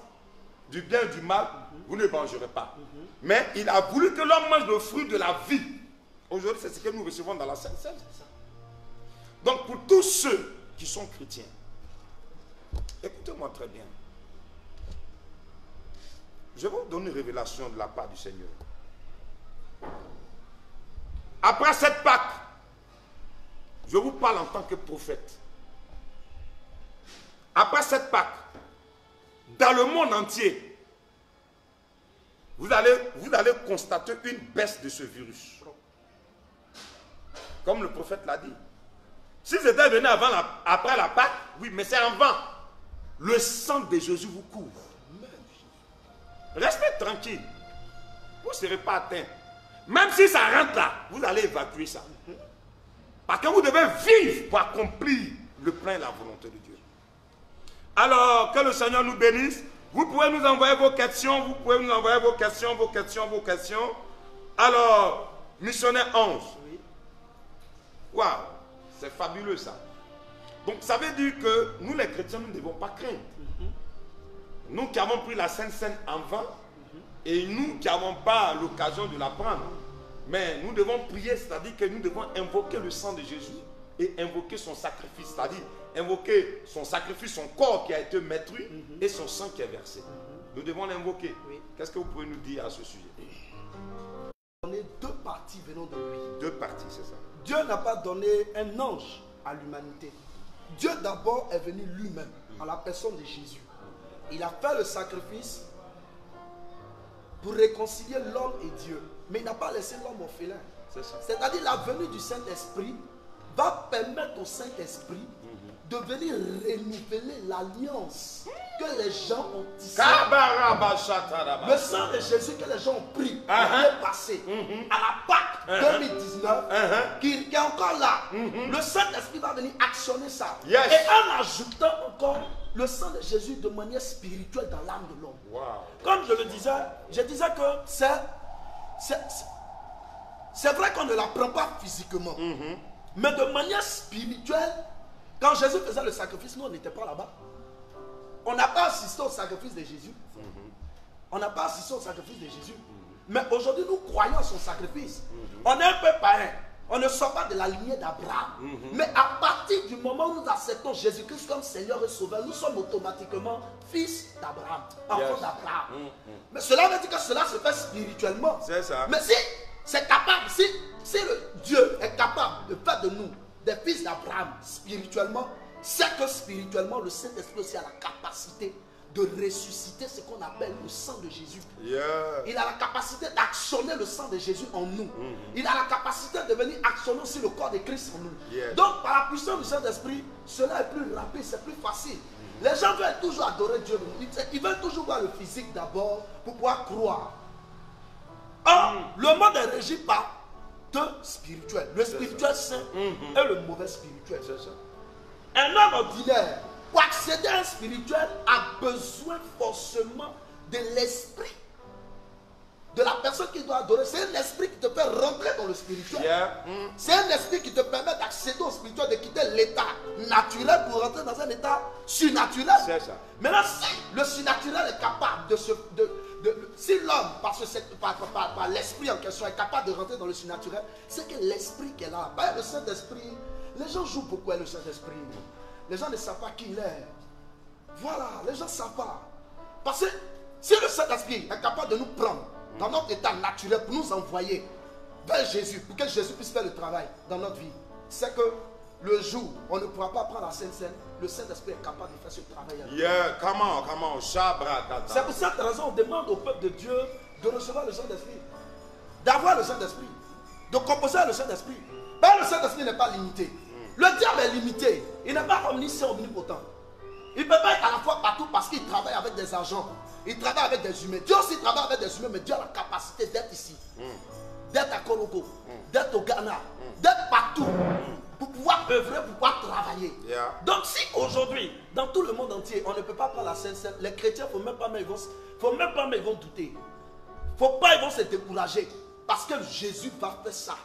du bien et du mal, vous ne mangerez pas. Mais il a voulu que l'homme mange le fruit de la vie. Aujourd'hui, c'est ce que nous recevons dans la Sainte Seine. Donc, pour tous ceux qui sont chrétiens, écoutez-moi très bien. Je vais vous donner une révélation de la part du Seigneur. Après cette Pâque, je vous parle en tant que prophète. Après cette Pâque, dans le monde entier, vous allez constater une baisse de ce virus. Comme le prophète l'a dit. Si c'était venu après la Pâque, oui, mais c'est avant. Le sang de Jésus vous couvre. Restez tranquille. Vous ne serez pas atteint. Même si ça rentre là, vous allez évacuer ça. Parce que vous devez vivre pour accomplir le plein et la volonté de Dieu. Alors, que le Seigneur nous bénisse. Vous pouvez nous envoyer vos questions. Vous pouvez nous envoyer vos questions. Alors, Missionnaire 11. Oui. Waouh, c'est fabuleux ça. Donc ça veut dire que nous les chrétiens, nous ne devons pas craindre. Nous qui avons pris la Sainte Seine en vain, et nous qui n'avons pas l'occasion de la prendre. Mais nous devons prier, c'est-à-dire que nous devons invoquer le sang de Jésus et invoquer son sacrifice, c'est-à-dire invoquer son sacrifice, son corps qui a été détruit et son sang qui est versé. Nous devons l'invoquer. Oui. Qu'est-ce que vous pouvez nous dire à ce sujet? On est deux parties venant de lui. Deux parties, c'est ça. Dieu n'a pas donné un ange à l'humanité. Dieu d'abord est venu lui-même en la personne de Jésus. Il a fait le sacrifice pour réconcilier l'homme et Dieu. Mais il n'a pas laissé l'homme orphelin. C'est ça. C'est-à-dire la venue du Saint-Esprit va permettre au Saint-Esprit de venir renouveler l'alliance que les gens ont tissée. Le sang de Jésus que les gens ont pris l'année passée, à la Pâque 2019, qui est encore là. Le Saint-Esprit va venir actionner ça. Yes. Et en ajoutant encore le sang de Jésus de manière spirituelle dans l'âme de l'homme. Wow. Comme je disais que c'est vrai qu'on ne l'apprend pas physiquement, mais de manière spirituelle, quand Jésus faisait le sacrifice, nous on n'était pas là-bas. On n'a pas assisté au sacrifice de Jésus. On n'a pas assisté au sacrifice de Jésus. Mais aujourd'hui, nous croyons à son sacrifice. On est un peu païen. On ne sort pas de la lignée d'Abraham. Mais à partir du moment où nous acceptons Jésus-Christ comme Seigneur et Sauveur, nous sommes automatiquement fils d'Abraham, enfants d'Abraham. Mais cela veut dire que cela se fait spirituellement. C'est ça. Mais si c'est capable, si le Dieu est capable de faire de nous des fils d'Abraham spirituellement, c'est que spirituellement, le Saint-Esprit aussi a la capacité de ressusciter ce qu'on appelle le sang de Jésus. Yeah. Il a la capacité d'actionner le sang de Jésus en nous. Il a la capacité de venir actionner aussi le corps de Christ en nous. Yeah. Donc, par la puissance du Saint-Esprit, cela est plus rapide, c'est plus facile. Les gens veulent toujours adorer Dieu. Ils veulent toujours voir le physique d'abord pour pouvoir croire. Or, le monde est régi par deux spirituels. Le spirituel saint et le mauvais spirituel. C'est ça. Un homme ordinaire, pour accéder à un spirituel, a besoin forcément de l'esprit de la personne qui doit adorer. C'est un esprit qui te fait rentrer dans le spirituel. Yeah. C'est un esprit qui te permet d'accéder au spirituel, de quitter l'état naturel pour rentrer dans un état surnaturel. C'est ça. Maintenant, si le surnaturel est capable de se... si l'homme, par l'esprit en question, est capable de rentrer dans le surnaturel, c'est que l'esprit qui est là, pas le Saint-Esprit. Les gens jouent beaucoup avec le Saint-Esprit. Les gens ne savent pas qui il est. Voilà, les gens ne savent pas. Parce que si le Saint-Esprit est capable de nous prendre dans notre état naturel pour nous envoyer vers Jésus, pour que Jésus puisse faire le travail dans notre vie, c'est que le jour où on ne pourra pas prendre la Sainte Seine, le Saint-Esprit est capable de faire ce travail. Yeah, come on, C'est pour cette raison qu'on demande au peuple de Dieu de recevoir le Saint-Esprit, d'avoir le Saint-Esprit, de composer le Saint-Esprit. Ben, le Saint-Esprit n'est pas limité. Le diable est limité. Il n'est pas omniscient, omnipotent. Il ne peut pas être à la fois partout parce qu'il travaille avec des agents. Il travaille avec des humains. Dieu aussi travaille avec des humains, mais Dieu a la capacité d'être ici, d'être à Korogo, d'être au Ghana, d'être partout pour pouvoir œuvrer, pour pouvoir travailler. Yeah. Donc si aujourd'hui, dans tout le monde entier, on ne peut pas prendre la Sainte Seine, les chrétiens, il ne faut même pas ils vont douter. Ils vont se décourager parce que Jésus va faire ça.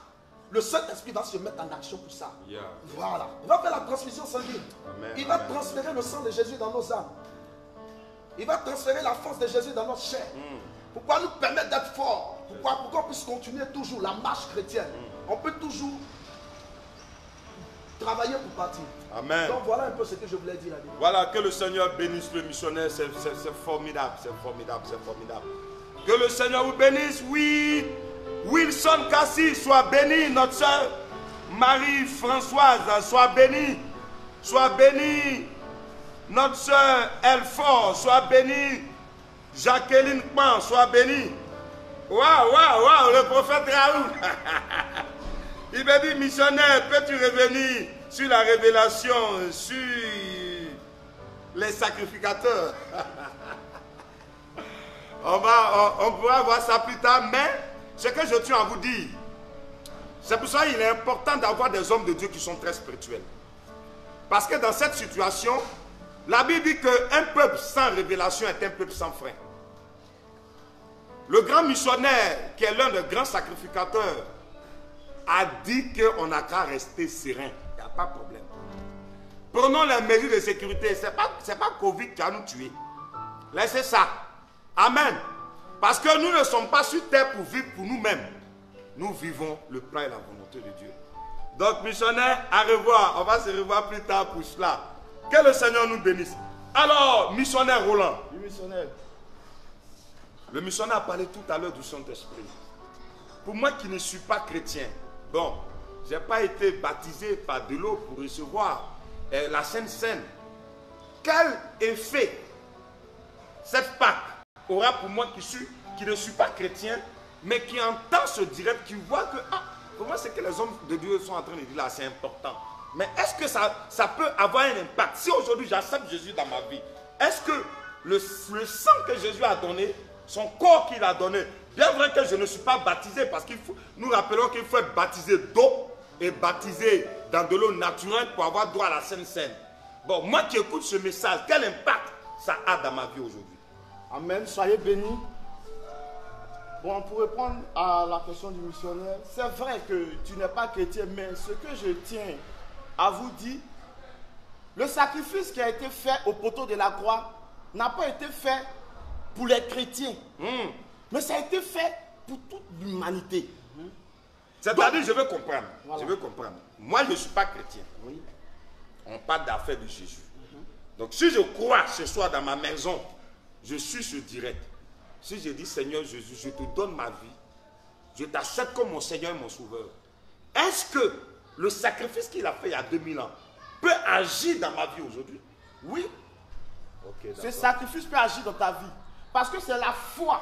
Le Saint-Esprit va se mettre en action pour ça. Yeah. Voilà. Il va faire la transmission sanguine. Amen, Il va amen. transférer le sang de Jésus dans nos âmes. Il va transférer la force de Jésus dans notre chair. Pourquoi nous permettre d'être forts? Pour qu'on puisse continuer toujours la marche chrétienne. On peut toujours travailler pour partir. Amen. Donc voilà un peu ce que je voulais dire là-dedans. Voilà, que le Seigneur bénisse le missionnaire, c'est formidable, c'est formidable, c'est formidable. Que le Seigneur vous bénisse, oui. Wilson Cassie, soit béni, notre soeur Marie-Françoise, soit bénie. Soit bénie, notre soeur Elfort, soit bénie. Jacqueline Pan, soit bénie. Waouh, le prophète Raoul. Il m'a dit, missionnaire, peux-tu revenir sur la révélation, sur les sacrificateurs? On pourra voir ça plus tard, mais ce que je tiens à vous dire, c'est pour ça qu'il est important d'avoir des hommes de Dieu qui sont très spirituels. Parce que dans cette situation, la Bible dit qu'un peuple sans révélation est un peuple sans frein. Le grand missionnaire, qui est l'un des grands sacrificateurs a dit qu'on n'a qu'à rester serein. Il n'y a pas de problème. Prenons les mesures de sécurité. Ce n'est pas Covid qui a nous tués. Laissez ça. Amen. Parce que nous ne sommes pas sur terre pour vivre pour nous-mêmes. Nous vivons le plan et la volonté de Dieu. Donc, missionnaire, à revoir. On va se revoir plus tard pour cela. Que le Seigneur nous bénisse. Alors, missionnaire Roland. Oui, missionnaire. Le missionnaire a parlé tout à l'heure du Saint-Esprit. Pour moi qui ne suis pas chrétien, bon, je n'ai pas été baptisé par de l'eau pour recevoir la Sainte Seine. Quel effet cette Pâque aura pour moi qui ne suis pas chrétien, mais qui entend ce direct, qui voit que, comment c'est que les hommes de Dieu sont en train de dire là, c'est important. Mais est-ce que ça peut avoir un impact? Si aujourd'hui j'accepte Jésus dans ma vie, est-ce que le sang que Jésus a donné, son corps qu'il a donné, bien vrai que je ne suis pas baptisé, parce qu'il faut, nous rappelons qu'il faut être baptisé d'eau et baptisé dans de l'eau naturelle pour avoir droit à la Sainte Seine. Bon, moi qui écoute ce message, quel impact ça a dans ma vie aujourd'hui? Amen, soyez bénis. Bon, pour répondre à la question du missionnaire, c'est vrai que tu n'es pas chrétien, mais ce que je tiens à vous dire, le sacrifice qui a été fait au poteau de la croix n'a pas été fait pour les chrétiens, mais ça a été fait pour toute l'humanité. C'est-à-dire, je veux comprendre. Voilà. Je veux comprendre. Moi, je ne suis pas chrétien. Oui. On parle d'affaires de Jésus. Donc, si je crois ce soir dans ma maison, je suis ce direct. Si je dis, Seigneur Jésus, je te donne ma vie, je t'accepte comme mon Seigneur et mon Sauveur, est-ce que le sacrifice qu'il a fait il y a 2000 ans peut agir dans ma vie aujourd'hui? Oui, Ok, ce d'accord. sacrifice peut agir dans ta vie. Parce que c'est la foi.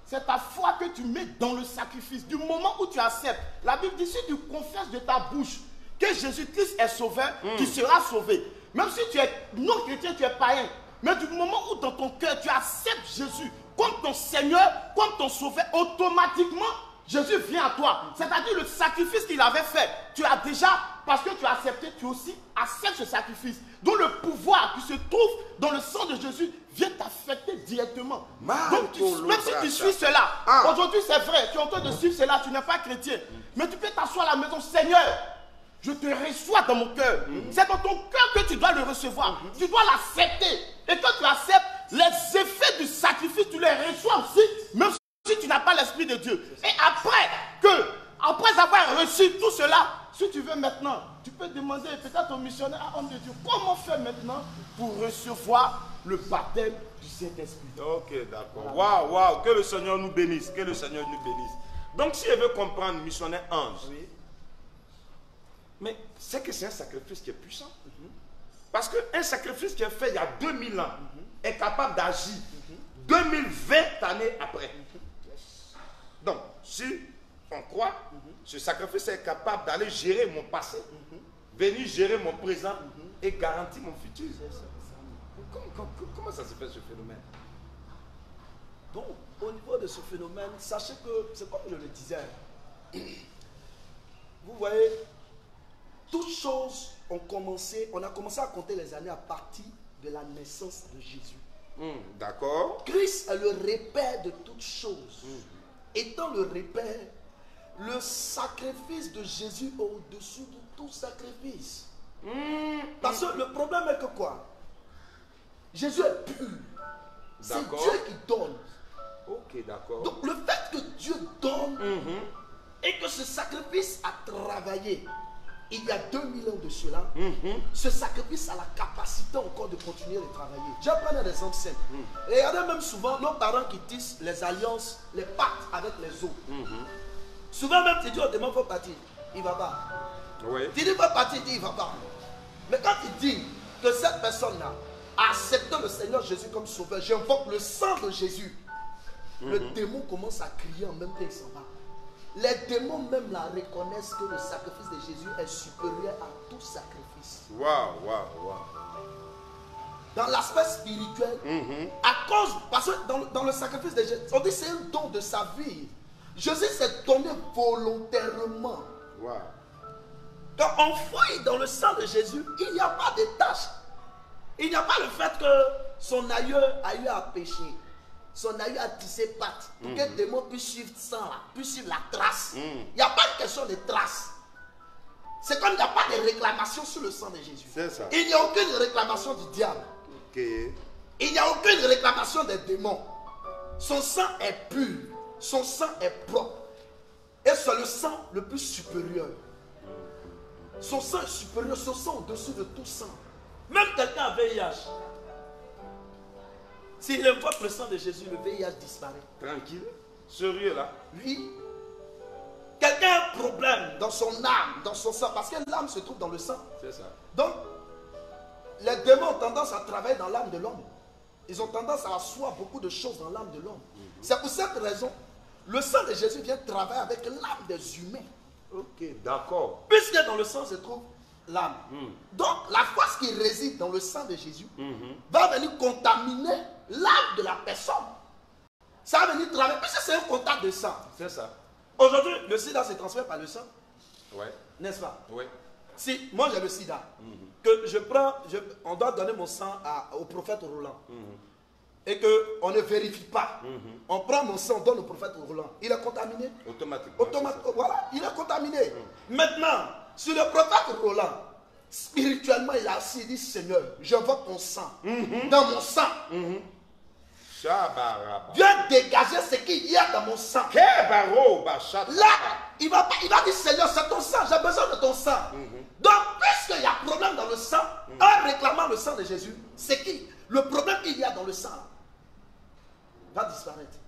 C'est ta foi que tu mets dans le sacrifice. Du moment où tu acceptes, la Bible dit, si tu confesses de ta bouche que Jésus-Christ est sauveur, tu seras sauvé. Même si tu es non chrétien, tu es païen. Mais du moment où dans ton cœur, tu acceptes Jésus comme ton Seigneur, comme ton sauveur, automatiquement, Jésus vient à toi. C'est-à-dire le sacrifice qu'il avait fait. Tu as déjà, parce que tu as accepté, tu aussi acceptes ce sacrifice. Donc le pouvoir qui se trouve dans le sang de Jésus vient t'affecter directement. Donc même si tu suis cela, aujourd'hui c'est vrai, tu es en train de suivre cela, tu n'es pas chrétien. Mais tu peux t'asseoir à la maison, Seigneur, je te reçois dans mon cœur. C'est dans ton cœur que tu dois le recevoir. Tu dois l'accepter. Et quand tu acceptes, les effets du sacrifice, tu les reçois aussi, même si tu n'as pas l'Esprit de Dieu. Et après avoir reçu tout cela, si tu veux maintenant, tu peux demander peut-être au missionnaire, homme de Dieu, comment faire maintenant pour recevoir le baptême du Saint-Esprit? Ok, d'accord. Waouh, waouh, que le Seigneur nous bénisse, que le Seigneur nous bénisse. Donc si je veux comprendre, missionnaire ange, Oui. mais c'est que c'est un sacrifice qui est puissant. Parce qu'un sacrifice qui est fait il y a 2000 ans est capable d'agir 2020 années après. Donc, si on croit, ce sacrifice est capable d'aller gérer mon passé, venir gérer mon présent et garantir mon futur. Comment ça se fait ce phénomène? Donc, au niveau de ce phénomène, sachez que, c'est comme je le disais, vous voyez, toutes choses ont commencé, on a commencé à compter les années à partir de la naissance de Jésus. D'accord. Christ est le repère de toutes choses. Étant le repère, le sacrifice de Jésus est au-dessus de tout sacrifice. Parce que le problème est que quoi? Jésus est pur. C'est D'accord. Dieu qui donne. Ok, d'accord. Donc le fait que Dieu donne et que ce sacrifice a travaillé il y a 2000 ans de cela, ce sacrifice a la capacité encore de continuer de travailler. Je vais prendre un exemple simple. Regardez même souvent nos parents qui tissent les alliances, les pactes avec les autres. Souvent même tu dis, oh demain il faut partir, il ne va pas. Oui. Tu dis il faut partir, il dit il ne va pas. Mais quand tu dis que cette personne-là a accepté le Seigneur Jésus comme sauveur, j'invoque le sang de Jésus, le démon commence à crier en même temps qu'il s'en va. Les démons même là reconnaissent que le sacrifice de Jésus est supérieur à tout sacrifice. Waouh, waouh, waouh. Dans l'aspect spirituel, à cause, parce que dans le sacrifice de Jésus, on dit que c'est un don de sa vie. Jésus s'est donné volontairement. Waouh. Quand on fouille dans le sang de Jésus, il n'y a pas de tâche. Il n'y a pas le fait que son aïeux a eu à pécher. son aïeux a tissé patte pour que le démon puisse suivre ça, là, puisse suivre la trace. Il n'y a pas de question de trace. C'est comme il n'y a pas de réclamation sur le sang de Jésus. C'est ça. Il n'y a aucune réclamation du diable. Ok. Il n'y a aucune réclamation des démons. Son sang est pur. Son sang est propre. Et c'est le sang le plus supérieur. Son sang est supérieur. Son sang au-dessus de tout sang. Même quelqu'un a VIH. S'il invoque le sang de Jésus, le VIH disparaît. Tranquille. Sérieux là. Oui. Quelqu'un a un problème dans son âme, dans son sang. Parce que l'âme se trouve dans le sang. C'est ça. Donc, les démons ont tendance à travailler dans l'âme de l'homme. Ils ont tendance à asseoir beaucoup de choses dans l'âme de l'homme. C'est pour cette raison, le sang de Jésus vient travailler avec l'âme des humains. Ok, d'accord. Puisque dans le sang se trouve l'âme. Donc, la force qui réside dans le sang de Jésus va venir contaminer l'âme de la personne. Ça va venir travailler, puisque c'est un contact de sang. C'est ça. Aujourd'hui, le sida se transfère par le sang, Ouais. n'est-ce pas? Ouais. Si moi j'ai le sida, que je prends, on doit donner mon sang au prophète Roland, et qu'on ne vérifie pas, on prend mon sang, on donne au prophète Roland, il est contaminé. Automatiquement. Voilà, il est contaminé. Maintenant, sur le prophète Roland, spirituellement, il a aussi dit, Seigneur, je veux ton sang. Dans mon sang, viens dégager ce qu'il y a dans mon sang. Là, il va dire, Seigneur, c'est ton sang, j'ai besoin de ton sang. Donc, puisqu'il y a problème dans le sang, en réclamant le sang de Jésus, c'est qui? Le problème qu'il y a dans le sang va disparaître.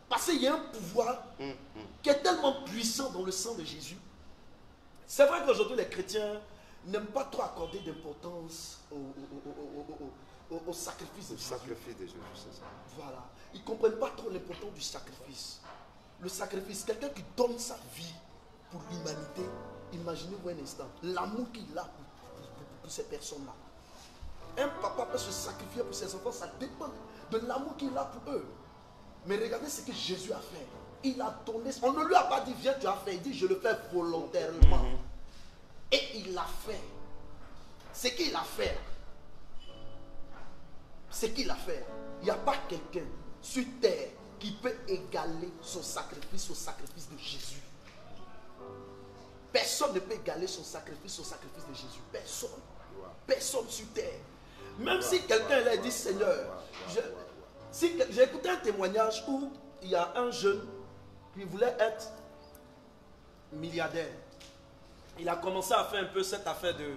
Parce qu'il y a un pouvoir qui est tellement puissant dans le sang de Jésus. C'est vrai qu'aujourd'hui, les chrétiens n'aiment pas trop accorder d'importance au sacrifice de Jésus. Sacrifice de Jésus, c'est ça. Voilà. Ils ne comprennent pas trop l'importance du sacrifice. Le sacrifice, quelqu'un qui donne sa vie pour l'humanité, imaginez-vous un instant, l'amour qu'il a pour ces personnes-là. Un papa peut se sacrifier pour ses enfants, ça dépend de l'amour qu'il a pour eux. Mais regardez ce que Jésus a fait. Il a donné, on ne lui a pas dit, viens, tu as fait. Il dit, je le fais volontairement. Et il l'a fait. Ce qu'il a fait, ce qu'il a fait, il n'y a pas quelqu'un sur terre qui peut égaler son sacrifice au sacrifice de Jésus. Personne ne peut égaler son sacrifice au sacrifice de Jésus. Personne. Personne sur terre. Même si quelqu'un a dit, Seigneur, j'ai écouté un témoignage où il y a un jeune qui voulait être milliardaire. Il a commencé à faire un peu cette affaire de...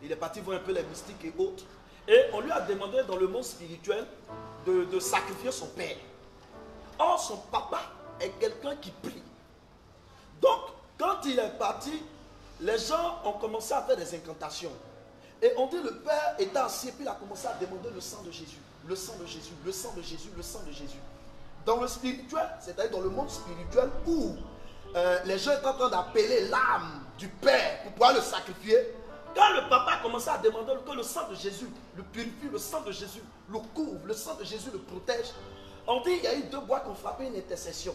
Il est parti voir un peu les mystiques et autres. Et on lui a demandé dans le monde spirituel de sacrifier son père. Or, son papa est quelqu'un qui prie. Donc, quand il est parti, les gens ont commencé à faire des incantations. Et on dit le père était assis et puis il a commencé à demander le sang de Jésus. Le sang de Jésus, le sang de Jésus, le sang de Jésus. Dans le spirituel, c'est-à-dire dans le monde spirituel où les gens étaient en train d'appeler l'âme du père pour pouvoir le sacrifier. Quand le papa a commencé à demander que le sang de Jésus le purifie, le sang de Jésus le couvre, le sang de Jésus le protège, on dit qu'il y a eu deux bois qui ont frappé une intercession.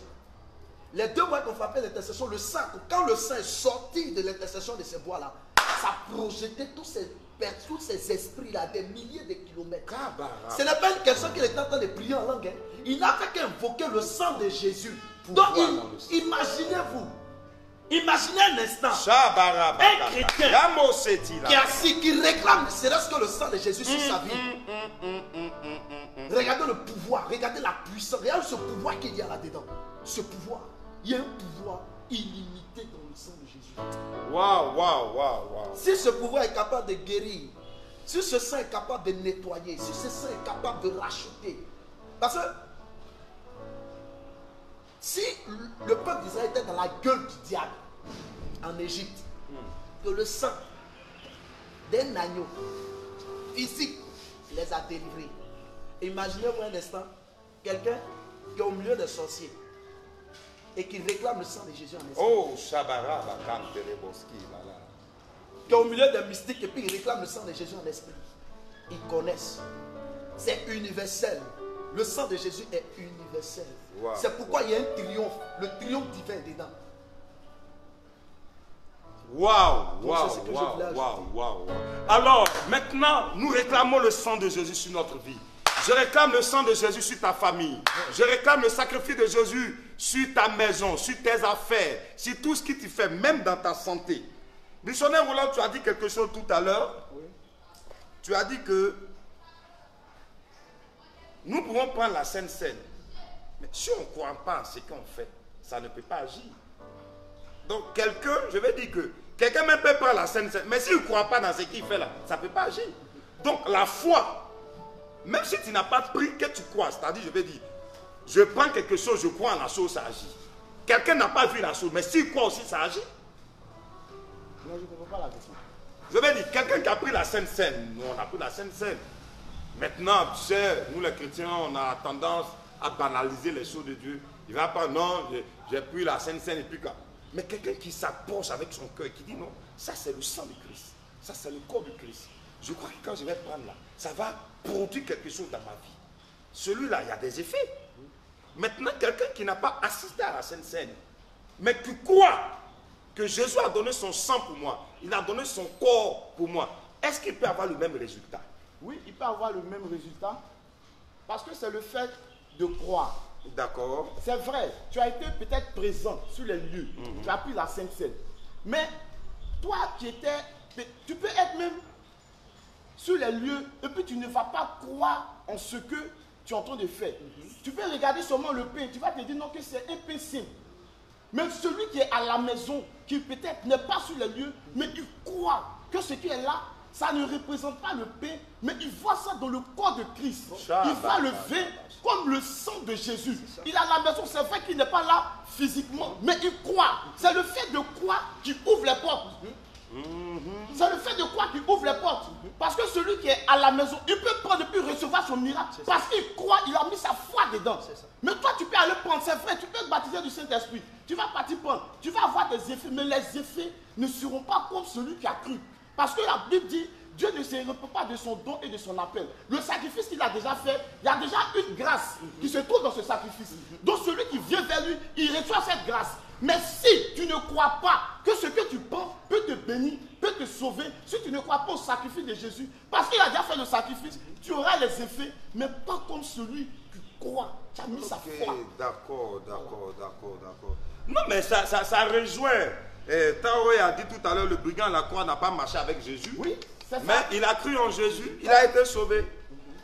Les deux bois qui ont frappé l'intercession, le sang, quand le sang est sorti de l'intercession de ces bois-là, ça a projeté tous ces esprits-là, des milliers de kilomètres. Ce n'est pas une question qu'il était en train de prier en langue. Hein. Il n'a fait qu'invoquer le sang de Jésus. Donc, imaginez-vous. Imaginez un instant. Un chrétien qui réclame, serait-ce que le sang de Jésus sur sa vie. Regardez le pouvoir, regardez la puissance, regardez ce pouvoir qu'il y a là-dedans. Ce pouvoir, il y a un pouvoir illimité dans le sang de Jésus. Si ce pouvoir est capable de guérir, si ce sang est capable de nettoyer, si ce sang est capable de racheter, parce que si le peuple d'Israël était dans la gueule du diable en Égypte, que le sang d'un agneau physique les a délivrés, imaginez-vous un instant quelqu'un qui est au milieu des sorciers et qui réclame le sang de Jésus en esprit. Qui est au milieu des mystiques et puis il réclame le sang de Jésus en esprit. Ils connaissent. C'est universel. Le sang de Jésus est universel. C'est pourquoi il y a un triomphe. Le triomphe divin dedans. Alors, maintenant, nous réclamons le sang de Jésus sur notre vie. Je réclame le sang de Jésus sur ta famille. Je réclame le sacrifice de Jésus sur ta maison, sur tes affaires, sur tout ce qui te fait, même dans ta santé. Missionnaire Roland, tu as dit quelque chose tout à l'heure. Oui. Tu as dit que nous pouvons prendre la Sainte Seine. Mais si on ne croit pas en ce qu'on fait, ça ne peut pas agir. Donc quelqu'un, je vais dire que quelqu'un même peut prendre la Sainte Seine, mais s'il ne croit pas dans ce qu'il fait là, ça ne peut pas agir. Donc la foi, même si tu n'as pas pris, que tu crois, c'est-à-dire je vais dire, je prends quelque chose, je crois en la chose, ça agit. Quelqu'un n'a pas vu la chose, mais s'il croit aussi, ça agit. Non, je ne comprends pas la question. Je vais dire, quelqu'un qui a pris la Sainte Seine, nous on a pris la Sainte Seine. Maintenant, tu sais, nous les chrétiens, on a tendance à banaliser les choses de Dieu. Il ne va pas, non, j'ai pris la Sainte Seine et puis quoi. Mais quelqu'un qui s'approche avec son cœur, qui dit non, ça c'est le sang de Christ, ça c'est le corps de Christ. Je crois que quand je vais prendre là, ça va produire quelque chose dans ma vie. Celui-là, il y a des effets. Maintenant, quelqu'un qui n'a pas assisté à la Sainte Seine, mais qui croit que Jésus a donné son sang pour moi, il a donné son corps pour moi, est-ce qu'il peut avoir le même résultat? Oui, il peut avoir le même résultat parce que c'est le fait de croire. D'accord. C'est vrai, tu as été peut-être présent sur les lieux, tu as pris la Sainte Seine. Mais toi qui étais, tu peux être même sur les lieux et puis tu ne vas pas croire en ce que tu es en train de faire. Tu peux regarder seulement le pain, tu vas te dire non que c'est un pain simple. Mais celui qui est à la maison, qui peut-être n'est pas sur les lieux, mais il croit que ce qui est là, ça ne représente pas le pain, mais il voit ça dans le corps de Christ. Il voit le vin comme le sang de Jésus. Il est à la maison, c'est vrai qu'il n'est pas là physiquement, mais il croit. C'est le fait de croire qui ouvre les portes. C'est le fait de croire qui ouvre les portes. Parce que celui qui est à la maison, il peut prendre et puis recevoir son miracle. Parce qu'il croit, il a mis sa foi dedans. Mais toi, tu peux aller prendre, c'est vrai, tu peux te baptiser du Saint-Esprit. Tu vas partir prendre, tu vas avoir des effets, mais les effets ne seront pas comme celui qui a cru. Parce que la Bible dit, Dieu ne se repent pas de son don et de son appel. Le sacrifice qu'il a déjà fait, il y a déjà une grâce qui se trouve dans ce sacrifice. Donc celui qui vient vers lui, il reçoit cette grâce. Mais si tu ne crois pas que ce que tu prends peut te bénir, peut te sauver, si tu ne crois pas au sacrifice de Jésus, parce qu'il a déjà fait le sacrifice, tu auras les effets, mais pas comme celui qui croit, qui a mis sa foi. D'accord. Non, mais ça rejoint. Taoé a dit tout à l'heure, le brigand à la croix n'a pas marché avec Jésus. Oui, c'est ça. Mais il a cru en Jésus, il a été sauvé.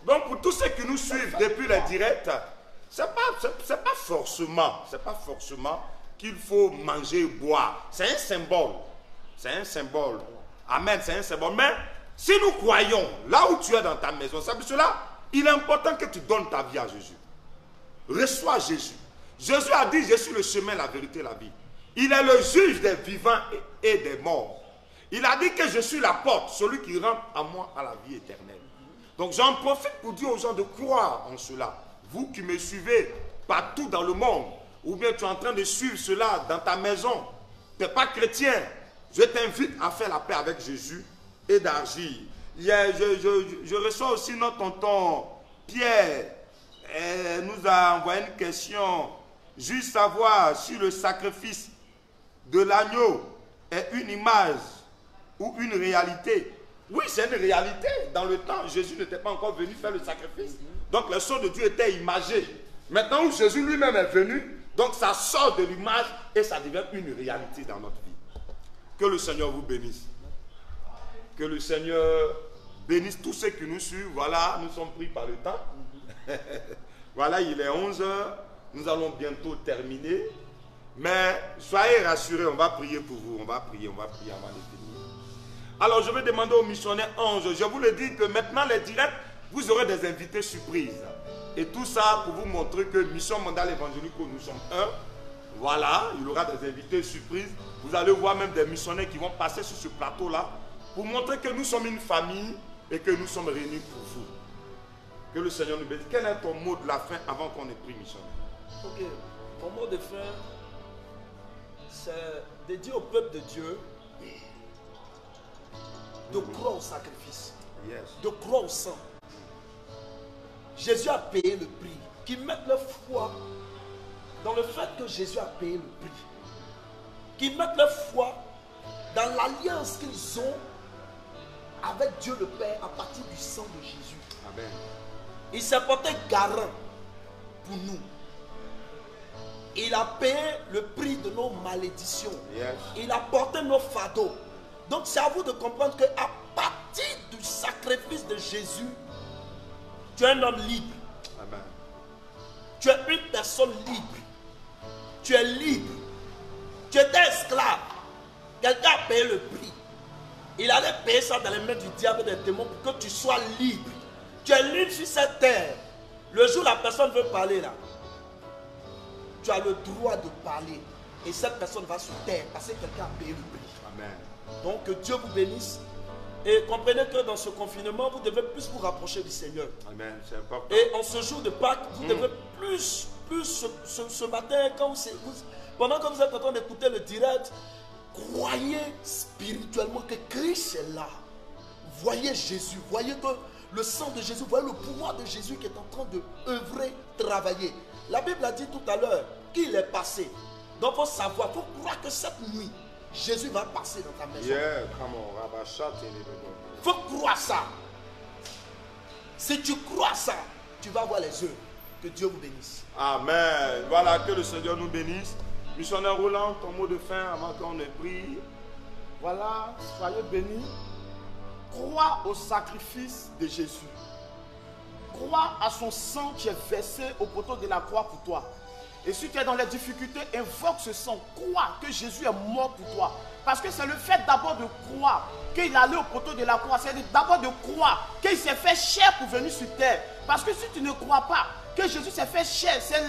Donc pour tous ceux qui nous suivent depuis les directs, c'est pas forcément qu'il faut manger et boire. C'est un symbole. C'est un symbole. Amen, c'est un symbole. Mais si nous croyons, là où tu es dans ta maison, c'est pour cela, il est important que tu donnes ta vie à Jésus. Reçois Jésus. Jésus a dit, je suis le chemin, la vérité, la vie. Il est le juge des vivants et des morts. Il a dit que je suis la porte, celui qui rentre à moi à la vie éternelle. Donc j'en profite pour dire aux gens de croire en cela. Vous qui me suivez partout dans le monde, ou bien tu es en train de suivre cela dans ta maison, tu n'es pas chrétien, je t'invite à faire la paix avec Jésus et d'agir. Je reçois aussi notre tonton Pierre. Elle nous a envoyé une question. Juste savoir si le sacrifice de l'agneau est une image ou une réalité. Oui, c'est une réalité. Dans le temps, Jésus n'était pas encore venu faire le sacrifice. Donc le sceau de Dieu était imagé. Maintenant où Jésus lui-même est venu, donc ça sort de l'image et ça devient une réalité dans notre vie. Que le Seigneur vous bénisse. Que le Seigneur bénisse tous ceux qui nous suivent. Voilà, nous sommes pris par le temps. Voilà, il est 11h. Nous allons bientôt terminer. Mais soyez rassurés, on va prier pour vous. On va prier avant de finir. Alors, je vais demander au missionnaire Ange. Je vous le dis que maintenant, les directs, vous aurez des invités surprises. Et tout ça pour vous montrer que Mission Mondiale Évangélique, nous sommes un. Voilà, il y aura des invités surprises. Vous allez voir même des missionnaires qui vont passer sur ce plateau-là pour montrer que nous sommes une famille et que nous sommes réunis pour vous. Que le Seigneur nous bénisse. Quel est ton mot de la fin avant qu'on ait pris missionnaire? Ok, mon mot de fin, c'est de dire au peuple de Dieu de croire au sacrifice, de croire au sang. Jésus a payé le prix. Qu'ils mettent leur foi dans le fait que Jésus a payé le prix. Qu'ils mettent leur foi dans l'alliance qu'ils ont avec Dieu le Père à partir du sang de Jésus. Amen. Il s'est porté garant pour nous. Il a payé le prix de nos malédictions. Yes. Il a porté nos fardeaux. Donc c'est à vous de comprendre qu'à partir du sacrifice de Jésus, tu es un homme libre. Amen. Tu es une personne libre. Tu es libre. Tu étais esclave. Quelqu'un a payé le prix. Il allait payer ça dans les mains du diable et des démons pour que tu sois libre. Tu es libre sur cette terre. Le jour où la personne veut parler là, tu as le droit de parler. Et cette personne va se taire parce que quelqu'un a payé le prix. Amen. Donc que Dieu vous bénisse. Et comprenez que dans ce confinement, vous devez plus vous rapprocher du Seigneur. Amen. C'est important. Et en ce jour de Pâques, vous devez plus ce matin, pendant que vous êtes en train d'écouter le direct, croyez spirituellement que Christ est là. Voyez Jésus, voyez que le sang de Jésus, voyez le pouvoir de Jésus qui est en train de œuvrer, travailler. La Bible a dit tout à l'heure qu'il est passé. Donc il faut savoir, il faut croire que cette nuit, Jésus va passer dans ta maison. Yeah, come on, Rabachat et les bébés. Il faut croire ça. Si tu crois ça, tu vas voir les œuvres. Que Dieu vous bénisse. Amen. Voilà, que le Seigneur nous bénisse. Missionnaire Roland, ton mot de fin avant qu'on ne prie. Voilà, soyez bénis. Crois au sacrifice de Jésus. Crois à son sang qui est versé au poteau de la croix pour toi. Et si tu es dans les difficultés, invoque ce sang. Crois que Jésus est mort pour toi. Parce que c'est le fait d'abord de croire qu'il allait au poteau de la croix. C'est d'abord de croire qu'il s'est fait chair pour venir sur terre. Parce que si tu ne crois pas que Jésus s'est fait chair, c'est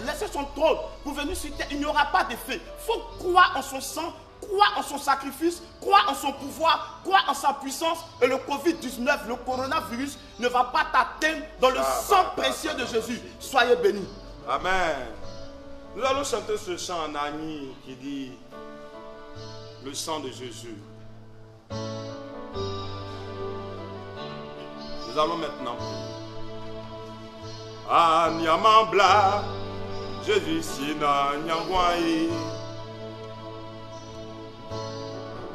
laisser son trône pour venir sur terre, il n'y aura pas d'effet. Il faut croire en son sang, croire en son sacrifice, croire en son pouvoir, croire en sa puissance. Et le Covid-19, le coronavirus, ne va pas t'atteindre dans le sang précieux de Jésus. Soyez bénis. Amen. Nous allons chanter ce chant en Agni qui dit le sang de Jésus. Nous allons maintenant prier. Anyamambla, Jésus sina nyangwai.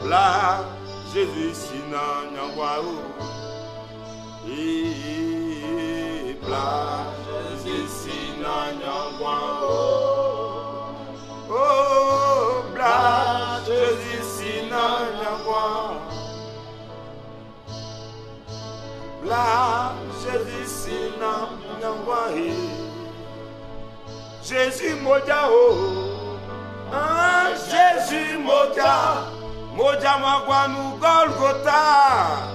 Bla, Jésus sina nyangwai. Bla, Jésus sina nyangwai. Oh, bla, Jésus sina nyangwai. Bla, Jésus sina nyangwai. Jésus moja oh, ah, Jésus moja, moja magwanu Golgotha.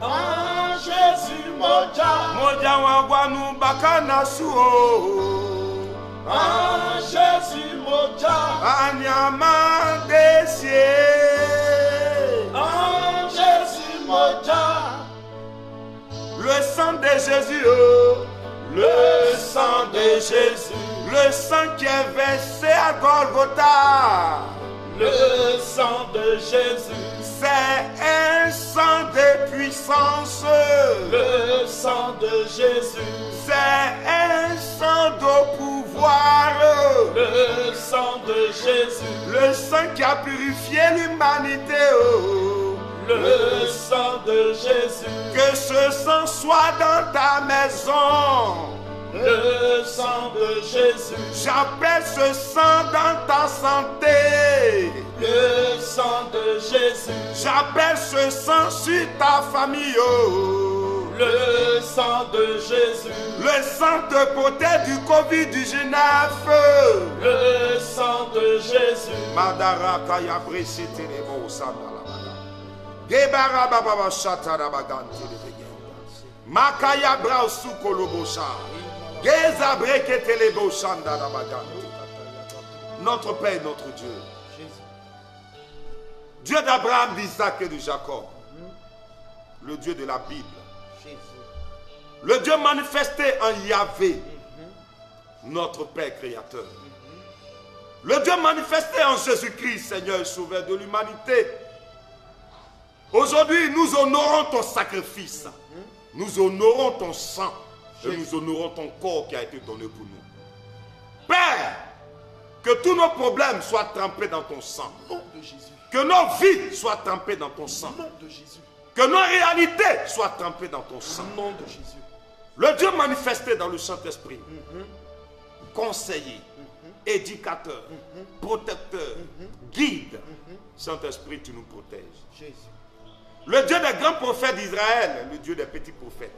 Ah, Jésus moja, moja magwanu Bakanasu oh. Ah, Jésus moja, Anyama desie. ah, Jésus moja. Le sang de Jésus, oh, Le sang de Jésus, le sang qui est versé à Golgotha, le sang de Jésus, c'est un sang de puissance, le sang de Jésus, c'est un sang de pouvoir, le sang de Jésus, le sang qui a purifié l'humanité, oh. le sang de Jésus, Que ce sang soit dans ta maison. le sang de Jésus, J'appelle ce sang dans ta santé. le sang de Jésus, J'appelle ce sang sur ta famille. Oh. le sang de Jésus, Le sang de beauté du Covid-19. le sang de Jésus, Madaraka ya brisite lebo sandala. Gebara baba shatara baganti lebegenda. Makaya brausu kolobosha. Geza brekete lebo shandala baganti. Notre Père, notre Dieu. Dieu d'Abraham, d'Isaac et de Jacob. Le Dieu de la Bible. Le Dieu manifesté en Yahvé. Notre Père créateur. Le Dieu manifesté en Jésus-Christ, Seigneur et Sauveur de l'humanité. Aujourd'hui, nous honorons ton sacrifice. Nous honorons ton sang. Et nous honorons ton corps qui a été donné pour nous. Père, que tous nos problèmes soient trempés dans ton sang. nom de Jésus, Que nos vies soient trempées dans ton sang. nom de Jésus, Que nos réalités soient trempées dans ton sang. nom de Jésus, Le Dieu manifesté dans le Saint-Esprit. Conseiller, éducateur, protecteur, guide. Saint-Esprit, tu nous protèges. Jésus. Le Dieu des grands prophètes d'Israël, le Dieu des petits prophètes.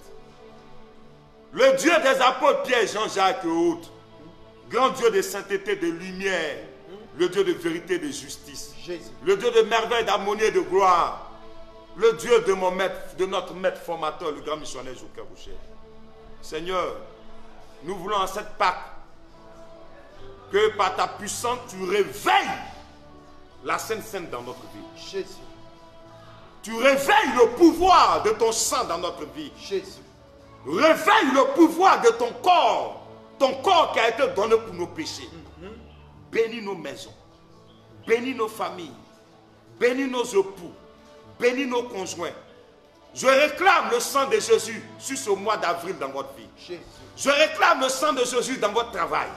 Le Dieu des apôtres Pierre, Jean-Jacques et autres. Grand Dieu de sainteté, de lumière. Le Dieu de vérité, de justice. Jésus. Le Dieu de merveille, d'harmonie et de gloire. Le Dieu de mon maître, de notre maître formateur, le grand missionnaire Joker Rocher. Seigneur, nous voulons en cette Pâque que par ta puissance, tu réveilles la Sainte Sainte dans notre vie. Jésus. Tu réveilles le pouvoir de ton sang dans notre vie. Jésus. Réveille le pouvoir de ton corps qui a été donné pour nos péchés. Bénis nos maisons, bénis nos familles, bénis nos époux, bénis nos conjoints. Je réclame le sang de Jésus sur ce mois d'avril dans votre vie. Jésus. Je réclame le sang de Jésus dans votre travail.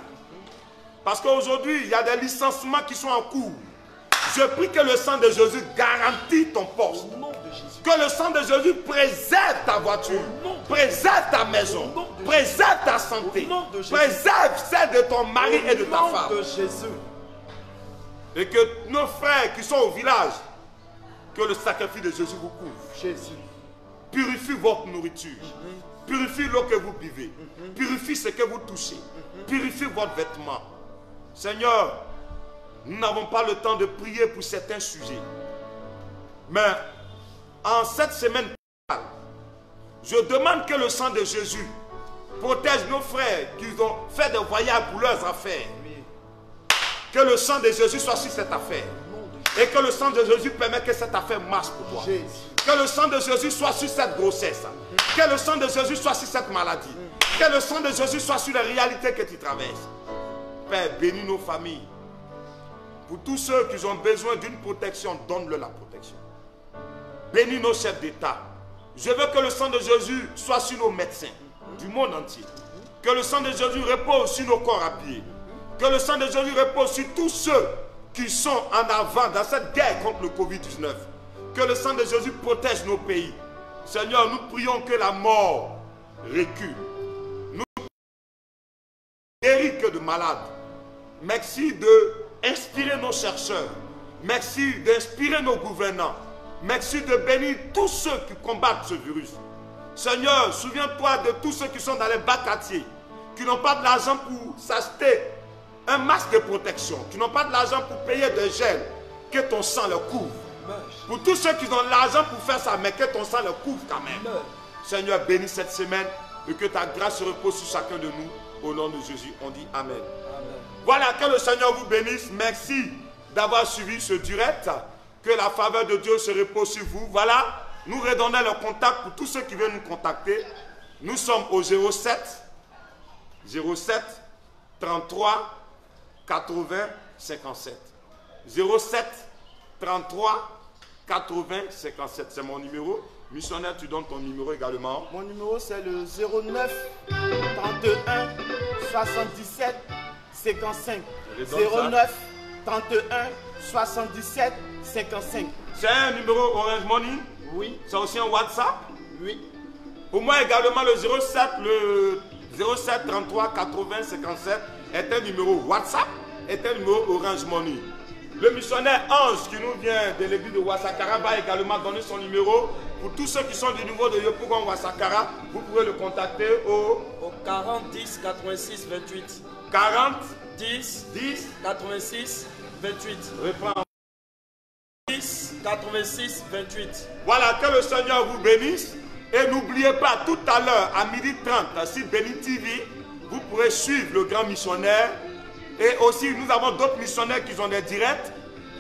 Parce qu'aujourd'hui, il y a des licenciements qui sont en cours. Je prie que le sang de Jésus garantisse ton poste. Au nom de Jésus. Que le sang de Jésus préserve ta voiture, préserve ta maison, préserve ta santé, préserve celle de ton mari et de ta Au nom femme. de Jésus. Et que nos frères qui sont au village, que le sacrifice de Jésus vous couvre. Jésus. Purifie votre nourriture. Purifie l'eau que vous buvez. Purifie ce que vous touchez. Purifie votre vêtement. Seigneur, nous n'avons pas le temps de prier pour certains sujets. Mais en cette semaine, je demande que le sang de Jésus protège nos frères qui ont fait des voyages pour leurs affaires. Que le sang de Jésus soit sur cette affaire. Et que le sang de Jésus permette que cette affaire marche pour toi. Jésus. Que le sang de Jésus soit sur cette grossesse. Que le sang de Jésus soit sur cette maladie. Que le sang de Jésus soit sur les réalités que tu traverses. Père, bénis nos familles. Pour tous ceux qui ont besoin d'une protection, donne-leur la protection. Bénis nos chefs d'État. Je veux que le sang de Jésus soit sur nos médecins du monde entier. Que le sang de Jésus repose sur nos corps à pied. Que le sang de Jésus repose sur tous ceux qui sont en avant dans cette guerre contre le Covid-19. Que le sang de Jésus protège nos pays. Seigneur, nous prions que la mort recule. Nous guéris que de malades. Merci d'inspirer nos chercheurs. Merci d'inspirer nos gouvernants. Merci de bénir tous ceux qui combattent ce virus. Seigneur, souviens-toi de tous ceux qui sont dans les bas quartiers, qui n'ont pas de l'argent pour s'acheter un masque de protection, qui n'ont pas de l'argent pour payer des gels, que ton sang leur couvre. Pour tous ceux qui ont de l'argent pour faire ça, mais que ton sang leur couvre quand même. Seigneur, bénis cette semaine et que ta grâce se repose sur chacun de nous. Au nom de Jésus, on dit Amen. Voilà, que le Seigneur vous bénisse. Merci d'avoir suivi ce direct. Que la faveur de Dieu se repose sur vous. Voilà, nous redonnons le contact pour tous ceux qui veulent nous contacter. Nous sommes au 07 33 80 57. 07 33 80 57. C'est mon numéro. Missionnaire, tu donnes ton numéro également. Mon numéro c'est le 09 31 77 55. 09 31 77 55. C'est un numéro Orange Money? Oui. C'est aussi un WhatsApp? Oui. Pour moi également le 07 33 80 57 est un numéro WhatsApp, est un numéro Orange Money. Le missionnaire Ange qui nous vient de l'église de Ouassakara va également donner son numéro. Pour tous ceux qui sont du niveau de Yopougon Ouassakara, vous pouvez le contacter au 40 10 86 28. 40 10 10 86 28. reprends. 10 86 28. Voilà, que le Seigneur vous bénisse. Et n'oubliez pas, tout à l'heure, à 12h30, sur Béni TV, vous pourrez suivre le grand missionnaire. Et aussi, nous avons d'autres missionnaires qui ont des directs.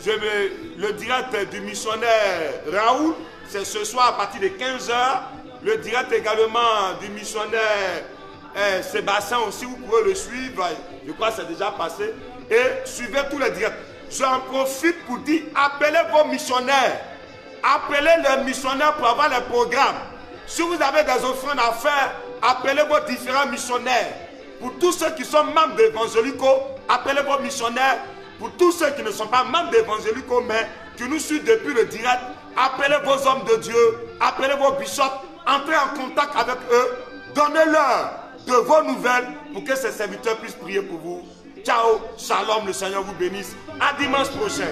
Le direct du missionnaire Raoul, c'est ce soir à partir de 15h. Le direct également du missionnaire Sébastien aussi, vous pouvez le suivre. Je crois que c'est déjà passé. Et suivez tous les directs. J'en profite pour dire, appelez vos missionnaires. Appelez les missionnaires pour avoir les programmes. Si vous avez des offrandes à faire, appelez vos différents missionnaires. Pour tous ceux qui sont membres d'Evangélico, appelez vos missionnaires. Pour tous ceux qui ne sont pas membres d'Evangélico, mais qui nous suivent depuis le direct, appelez vos hommes de Dieu, appelez vos bishops, entrez en contact avec eux Donnez-leur de vos nouvelles pour que ces serviteurs puissent prier pour vous. Ciao, shalom, le Seigneur vous bénisse. À dimanche prochain.